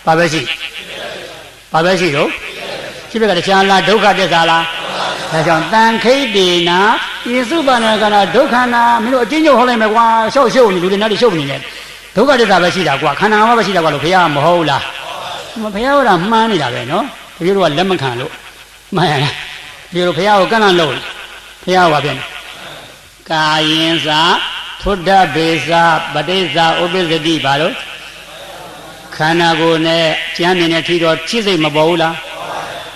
ဘာပဲရှိတော့ဖြစ်ပြကတရားလားဒုက္ခသစ္စာလားဒါကြောင့်တန်ခိတ်တေနာယေစုပါဏကနာဒုက္ခနာမင်းတို့အချင်းချင်းဟောလိုက်မယ်ကွာရှောက်ရှုပ်နေလူတွေနောက်တွေရှုပ်နေတယ်ဒုက္ခသစ္စာပဲရှိတာကွာခန္ဓာမှပဲရှိတာကွာလို့ဘုရားမဟုတ်လားဘုရားကမှန်းနေတာပဲနော်တကယ်တော့လက်မခံလို့မှန်ရလားဒီလိုဘုရားကိုကန့်လန့်လို့ဘုရားကပြန်ကာယင်စာသုဒ္ဓဘေစာပဋိစ္စဥပိသတိဘာလို့ခန္ဓာကိုယ်နဲ့ကျမ်းမြင်တဲ့ထီတော့ထိစိတ်မပေါ်ဘူးလား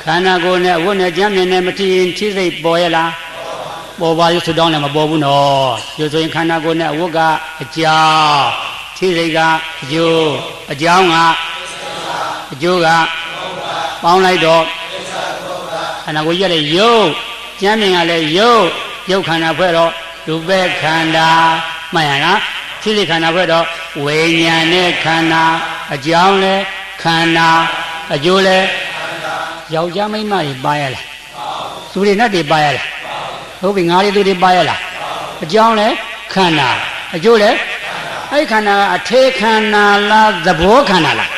ခန္ဓာကိုယ်နဲ့အဝတ်နဲ့ကျမ်းမြင်တဲ့မထီရင်ထိစိတ်ပေါ်ရလားပေါ်ပါလို့ဆူတောင်းလည်းမပေါ်ဘူးနော်ဒီဆိုရင်ခန္ဓာကိုယ်နဲ့အဝတ်ကအကြောင်းထိစိတ်ကအကျိုးအကြောင်းကအကျိုးကပေါင်းလိုက်တော့ခန္ဓာကိုယ်ကြီးကလည်းယုတ်ကျမ်းမြင်ကလည်းယုတ်ခန္ဓာဖွဲ့တော့ရူပခန္ဓာမှန်ရလားထိစိတ်ခန္ဓာဖွဲ့တော့ဝိညာဉ်နဲ့ခန္ဓာအကြောင်းလဲခန္ဓာအကျိုးလဲယောက်ျားမိန်းမတွေပါရလားသူတွေနဲ့တွေပါရလားဟုတ်ပြီငါးတွေသူတွေပါရလားအကြောင်းလဲခန္ဓာအကျိုးလဲအဲ့ခန္ဓာကအထေခန္ဓာလားသဘောခန္ဓာလား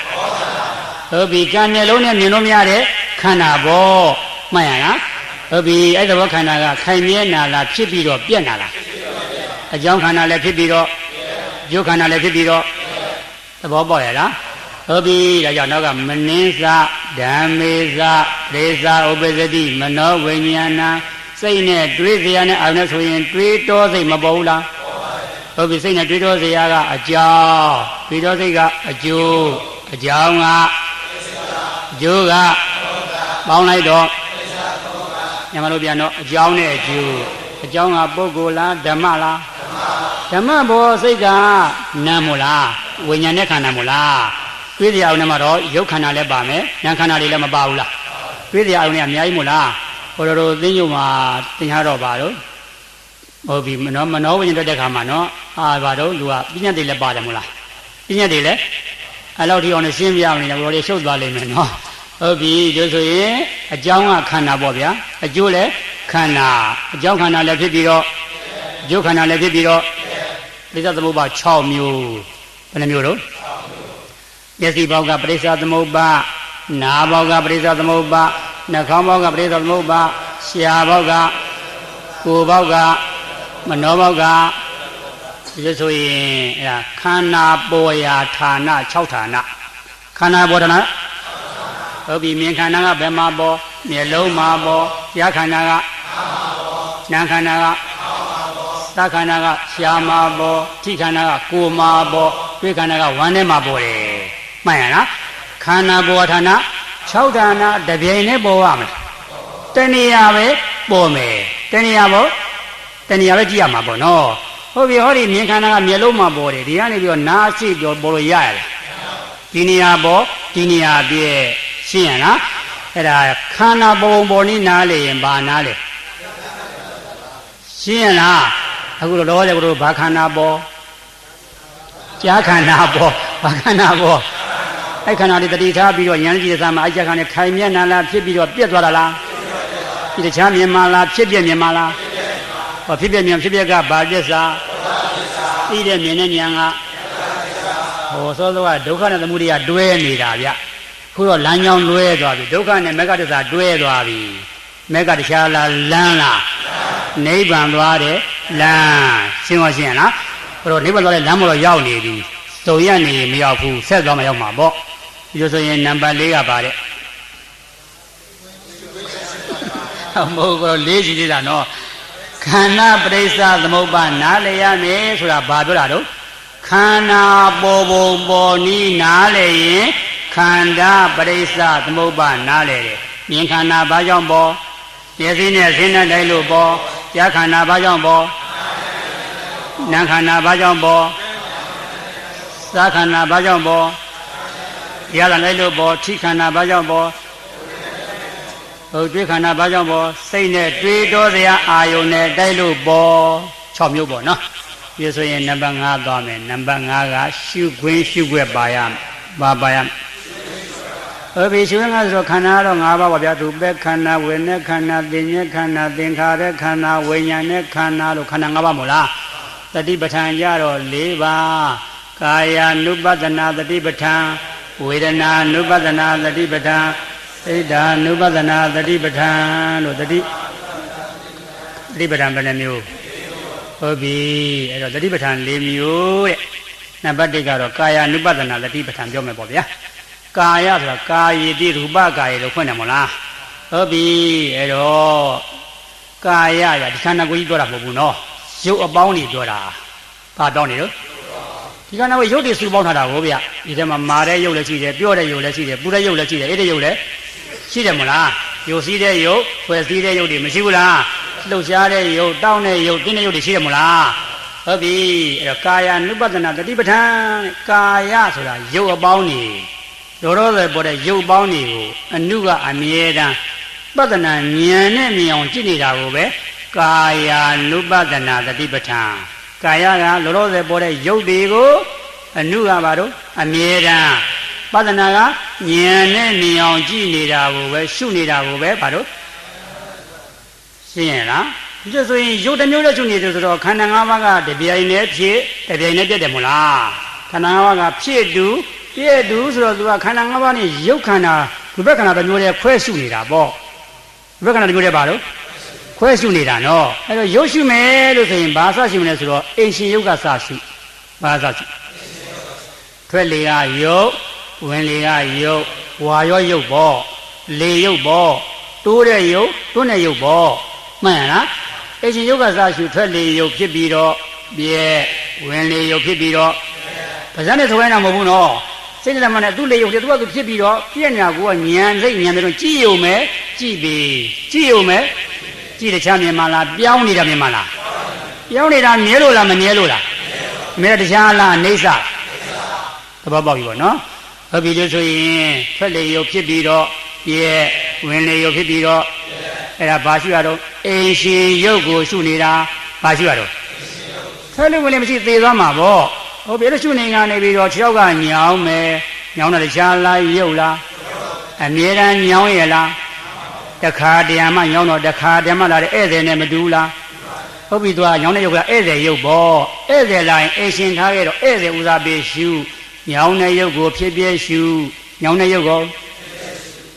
ဟုတ်ပြီကံမျက်လုံးနဲ့မြင်လို့မရတဲ့ခန္ဓာပေါ့မှန်ရလားဟုတ်ပြီအဲ့သဘောခန္ဓာကခိုင်မြဲနာလားဖြစ်ပြီးတော့ပြက်နာလားအကြောင်းခန္ဓာလည်းဖြစ်ပြီးတော့ယုတ်ခန္ဓာလည်းဖြစ်ပြီးတော့သဘောပေါက်ရလားဟုတ်ပြီဒါကြောင့်နောက်ကမနင်းစဓမ္မေစဒေသဥပ္ပဇ္ဇတိမနောဝိညာဏစိတ်နဲ့တွေးစရာနဲ့အာရုံနဲ့ဆိုရင်တွေးတောစိတ်မပေါ်ဘူးလားဟုတ်ပြီစိတ်နဲ့တွေးတောစရာကအကြောင်းတွေးတောစိတ်ကအကျိုးအကြောင်းကအကျိုးကပေါင်းလိုက်တော့ညမလို့ပြန်တော့အကြောင်းနဲ့အကျိုးအကြောင်းကပုဂ္ဂိုလ်လားဓမ္မလားဓမ္မဘောစိတ်ကနာမ်မို့လားဝိညာဉ်နဲ့ခန္ဓာမို့လားတွေးစရာအောင်နဲ့မှတော့ရုပ်ခန္ဓာလည်းပါမယ်ဉာဏ်ခန္ဓာတွေလည်းမပါဘူးလားတွေးစရာအောင်နဲ့အများကြီးမို့လားဟိုလိုသိညုံမှာသင်ရတော့ပါတော့ဟုတ်ပြီမနောဝိညာဉ်တက်တဲ့ခါမှာနော်ဘာတော့လူကပညာတွေလည်းပါတယ်မို့လားပညာတွေလည်းအဲ့လောက်ဒီအောင်နဲ့ရှင်းပြအောင်လည်းဘောလေးရှုပ်သွားလိမ့်မယ်နော်ဟုတ်ပြီဒါဆိုရင်အကြောင်းကခန္ဓာပေါ့ဗျာအကျိုးလည်းခန္ဓာအကြောင်းခန္ဓာလည်းဖြစ်ပြီးတော့အကျိုးခန္ဓာလည်းဖြစ်ပြီးတော့ပရိစ္ဆေသမုပ္ပါ6မျိုးဘယ်နှမျိုးတော့မျက်စိဘောက်ကပရိစ္ဆေသမုပ္ပါနားဘောက်ကပရိစ္ဆေသမုပ္ပါနှာခေါင်းဘောက်ကပရိစ္ဆေသမုပ္ပါရှားဘောက်ကကိုယ်ဘောက်ကမနောဘောက်ကဒီဆိုရင်အဲ့ဒါခန္ဓာပေါ်ရာဌာန6ဌာနခန္ဓာပေါ်ဌာနဟုတ်ပြီမြင်ခန္ဓာကဘယ်မှာပေါ်မျက်လုံးမှာပေါ်ရှားခန္ဓာကနာမ်ခန္ဓာကသခန္ဓာကရှားမှာပေါ်ထိခန္ဓာကကိုယ်မှာပေါ်တွေးခန္ဓာကဝမ်းထဲမှာပေါ်တယ်မှန်ရလားခန္ဓာပေါ်ဌာန6ဌာနတပြိုင်နဲ့ပေါ်ရမယ်တဏှာပဲပေါ်မယ်တဏှာပဲကြည့်ရမှာပေါ့နော်ဟုတ်ပြီဟောဒီမြင်ခန္ဓာကမျက်လုံးမှာပေါ်တယ်ဒီကနေပြီးတော့နားရှိပြီးပေါ်လို့ရရတယ်ဒီနေရာပေါ်ဒီနေရာပြည့်ရှင်းရလားအဲ့ဒါခန္ဓာပေါ်နည်းနားလေရင်ဘာနားလေရှင်းရလားအခုတော့လောဆယ်ကတော့ဘာခန္ဓာပေါ် ကြားခန္ဓာပေါ်ဘာခန္ဓာပေါ်အဲ့ခန္ဓာလေးတတိထားပြီးတော့ဉာဏ်ကြည့်တဲ့စာမှာအဲ့ကြားခန္ဓာခိုင်မြဲနာလားဖြစ်ပြီးတော့ပြက်သွားတာလားဒီတခြားမြင်မှလားဖြစ်ပြမြင်မှလားဟောဖြစ်ပြမြင်ဖြစ်ပြကဘာပစ္စသိတဲ့မြင်တဲ့ဉာဏ်ကဟောစောစောကဒုက္ခနဲ့သမုဒယတွဲနေတာဗျခုတော့လမ်းကြောင်းလွဲသွားပြီဒုက္ခနဲ့မဂ္ဂတစ္ဆာတွဲသွားပြီမဂ္ဂတခြားလားလမ်းလားနိဗ္ဗာန်သွားတယ်လမ်းရှင်းပါရှင်းလားဘယ်တော့နိဗ္ဗာန်သွားတဲ့လမ်းမလို့ရောက်နေပြီစုံရနေမရောက်ဘူးဆက်သွားမှရောက်မှာပေါ့ဒီလိုဆိုရင်နံပါတ်၄ကပါတဲ့မဟုတ်ဘူး၄ရှိသေးတာနော်ခန္ဓာပရိစ္ဆသမုပ္ပါနားလည်ရမယ်ဆိုတာဘာပြောတာတော့ခန္ဓာပေါ်ပုံပေါ်နီးနားလည်ရင်ခန္ဓာပရိစ္ဆသမုပ္ပါနားလည်တယ်မြင်ခန္ဓာဘာကြောင့်ပေါ်မျက်စိနဲ့ဆင်းတဲ့လို့ပေါ်ကြားခန္ဓာဘာကြောင့်ပေါ်နာမ်ခန္ဓာဘာကြောင့်ပေါ်သာခန္ဓာဘာကြောင့်ပေါ်ရတာလည်းလို့ပေါ်ထိခန္ဓာဘာကြောင့်ပေါ်ဟုတ်တွေးခန္ဓာဘာကြောင့်ပေါ်စိတ်နဲ့တွေးတောစရာအာယုန်နဲ့တိုက်လို့ပေါ်6မျိုးပေါ့နော်ဒီဆိုရင်နံပါတ်5သွားမယ်နံပါတ်5ကရှုခွင်းရှုွက်ပါရပါရဟုတ်ပြီရှုခွင်းကဆိုတော့ခန္ဓာကတော့5ပါးပါဗျာသူပဲခန္ဓာဝေနဲ့ခန္ဓာသင်္ညေခန္ဓာသင်္ခါရခန္ဓာဝိညာဉ်နဲ့ခန္ဓာလို့ခန္ဓာ5ပါးမို့လားတတိပဋ္ဌာန်ကြတော့4ပါးကာယ ानु ပဒနာတတိပဋ္ဌာန်ဝေဒနာ ानु ပဒနာတတိပဋ္ဌာန်ဣဒာ ानु ပဒနာတတိပဋ္ဌာန်လို့တတိပဋ္ဌာန်ဘယ်နှမျိုးဟုတ်ပြီအဲ့တော့တတိပဋ္ဌာန်၄မျိုးတဲ့နံပါတ်1ကတော့ကာယ ानु ပဒနာတတိပဋ္ဌာန်ပြောမယ်ပေါ့ဗျာကာယဆိုတာကာယေတိရူပကာယေလို့ဖွင့်တယ်မို့လားဟုတ်ပြီအဲ့တော့ကာယရဒီခန္ဓာကိုယ်ကြီးပြောတာမဟုတ်ဘူးနော်ရုပ်အပေါင်းတွေပြောတာဘာတောင်းနေလို့ဒီခန္ဓာကိုယ်ရုပ်တွေစုပေါင်းထားတာကိုဗျဒီထဲမှာမာတဲ့ရုပ်လည်းရှိတယ်ပြောတဲ့ရုပ်လည်းရှိတယ်ပူတဲ့ရုပ်လည်းရှိတယ်အဲ့ဒီရုပ်လည်းရှိတယ်မို့လားရုပ်စည်းတဲ့ရုပ်ဖွဲ့စည်းတဲ့ရုပ်တွေမရှိဘူးလားလှုပ်ရှားတဲ့ရုပ်တောင်းတဲ့ရုပ်တင်းတဲ့ရုပ်တွေရှိတယ်မို့လားဟုတ်ပြီအဲ့တော့ကာယ ानु ပဒနာတတိပဋ္ဌာန်ကာယဆိုတာရုပ်အပေါင်းတွေတော်တော်လည်းပေါ်တဲ့ရုပ်ပေါင်းတွေကိုအနုကအမြဲတမ်းပဒနာဉာဏ်နဲ့မြင်အောင်ကြည့်နေတာကိုပဲကာယ ानु ပဒနာတတိပဋ္ဌာန်ကာယကလောလောဆယ်ပေါ်တဲ့ရုပ်တွေကိုအနုကပါတော့အမြဲတမ်းပဒနာကဉာဏ်နဲ့မြင်အောင်ကြည့်နေတာကိုပဲရှုနေတာကိုပဲပါတော့ရှင်းရလားဒီဆိုရင်ရုပ်တစ်မျိုးနဲ့ရှုနေတယ်ဆိုတော့ခန္ဓာ၅ပါးကတပြိုင်တည်းဖြစ်တပြိုင်တည်းပြတ်တယ်မို့လားခန္ဓာ၅ပါးကဖြစ်တူပြည့်တူဆိုတော့သူကခန္ဓာ၅ပါးနဲ့ရုပ်ခန္ဓာဒီဘက်ခန္ဓာတစ်မျိုးတည်းခွဲရှုနေတာပေါ့ဒီဘက်ခန္ဓာတစ်မျိုးတည်းပါတော့ခွဲရှုနေတာနော်အဲ့တော့ရုပ်ရှုမယ်လို့ဆိုရင်ဘာစရှုမလဲဆိုတော့အင်ရှင်ရုပ်ကစရှုဘာစရှုထွက်လေကရုပ်ဝင်လေကရုပ်ဝါရောရုပ်ပေါ့လေရုပ်ပေါ့တိုးတဲ့ရုပ်တွန်းတဲ့ရုပ်ပေါ့မှန်လားအင်ရှင်ရုပ်ကစရှုထွက်လေရုပ်ဖြစ်ပြီးတော့ပြဲဝင်လေရုပ်ဖြစ်ပြီးတော့ပါးစပ်နဲ့ဆိုရင်တော့မဟုတ်ဘူးနော်စိတ်နဲ့မှနဲ့သူ့လေရုပ်တွေသူကသူဖြစ်ပြီးတော့ပြည့်ညာကိုကညံစိတ်ညံတယ်တော့ကြည့်ရုံပဲကြည့်ပြီးကြည့်ရုံပဲကြည့်တခြားမြင်မှလားပြောင်းနေတာမြင်မှလားပြောင်းနေတာမြဲလို့လားမမြဲလို့လားမြဲတခြားလားအိဋ္ဌသဘောပေါက်ပြီပေါ့နော်ဟုတ်ပြီလို့ဆိုရင်ထွက်လေရုပ်ဖြစ်ပြီးတော့ပြဲဝင်လေရုပ်ဖြစ်ပြီးတော့အဲ့ဒါဘာရှုရတော့အင်ရှင်ရုပ်ကိုရှုနေတာဘာရှုရတော့ထွက်လေဝင်လေမရှိသေသွားမှာပေါ့ဟုတ်ပြီလို့ရှုနေကနေပြီးတော့6ကညောင်းမယ်ညောင်းတဲ့တခြားလားရုပ်လားအမြဲတမ်းညောင်းရလားတခါတရံမှညောင်းတော့တခါတရံမှလာတဲ့ဧည့်သည်နဲ့မတူလားဟုတ်ပြီသူကညောင်းတဲ့ရုပ်ကဧည့်သည်ရုပ်ပေါ့ဧည့်သည်လာရင်အရှင်ထားခဲ့တော့ဧည့်သည်ဦးစားပေးရှုညောင်းတဲ့ရုပ်ကိုဖြစ်ပြရှုညောင်းတဲ့ရုပ်ကို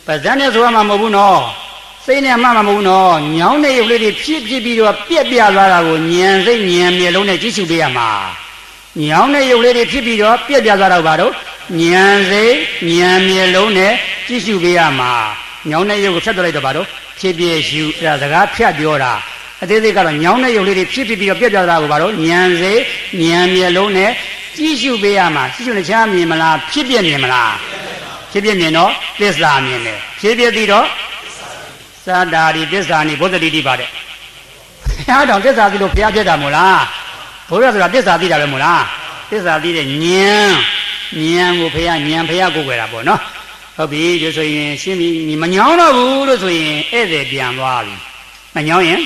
ပါးစပ်နဲ့ဆိုရမှာမဟုတ်ဘူးနော်စိတ်နဲ့မှမဟုတ်ဘူးနော်ညောင်းတဲ့ရုပ်လေးတွေဖြစ်ပြီးတော့ပြက်ပြသွားတာကိုဉာဏ်စိတ်ဉာဏ်မျက်လုံးနဲ့ကြည့်ရှုပေးရမှာညောင်းတဲ့ရုပ်လေးတွေဖြစ်ပြီးတော့ပြက်ပြသွားတော့ဘာလို့ဉာဏ်စိတ်ဉာဏ်မျက်လုံးနဲ့ကြည့်ရှုပေးရမှာညောင်းတဲ့ရုပ်ကိုဖြတ်သွားလိုက်တော့ဘာလို့ဖြစ်ပြရှုအဲ့ဒါစကားဖြတ်ပြောတာအသေးသေးကတော့ညောင်းတဲ့ရုပ်လေးတွေဖြစ်ပြီးတော့ပြက်ပြသွားတာကိုဘာလို့ဉာဏ်စိတ်ဉာဏ်မျက်လုံးနဲ့ကြည့်ရှုပေးရမှာကြည့်ရှုနေချားမြင်မလားဖြစ်ပြမြင်မလားဖြစ်ပြမြင်တော့သစ္စာမြင်တယ်ဖြစ်ပြသိတော့သာတာဒီသစ္စာနိဘုဒ္ဓတိတိပါတဲ့ဘုရားတော်သစ္စာသိလို့ဘုရားပြတ်တာမို့လားဘုရားဆိုတာသစ္စာသိတာပဲမို့လားသစ္စာသိတဲ့ဉာဏ်ကိုဘုရားဉာဏ်ဘုရားကိုယ်ွယ်တာပေါ့နော်ဟုတ်ပြီဒီဆိုရင်ရှင်းပြီမညောင်းတော့ဘူးလို့ဆိုရင်ဧည့်သည်ပြန်သွားပြီမညောင်းရင်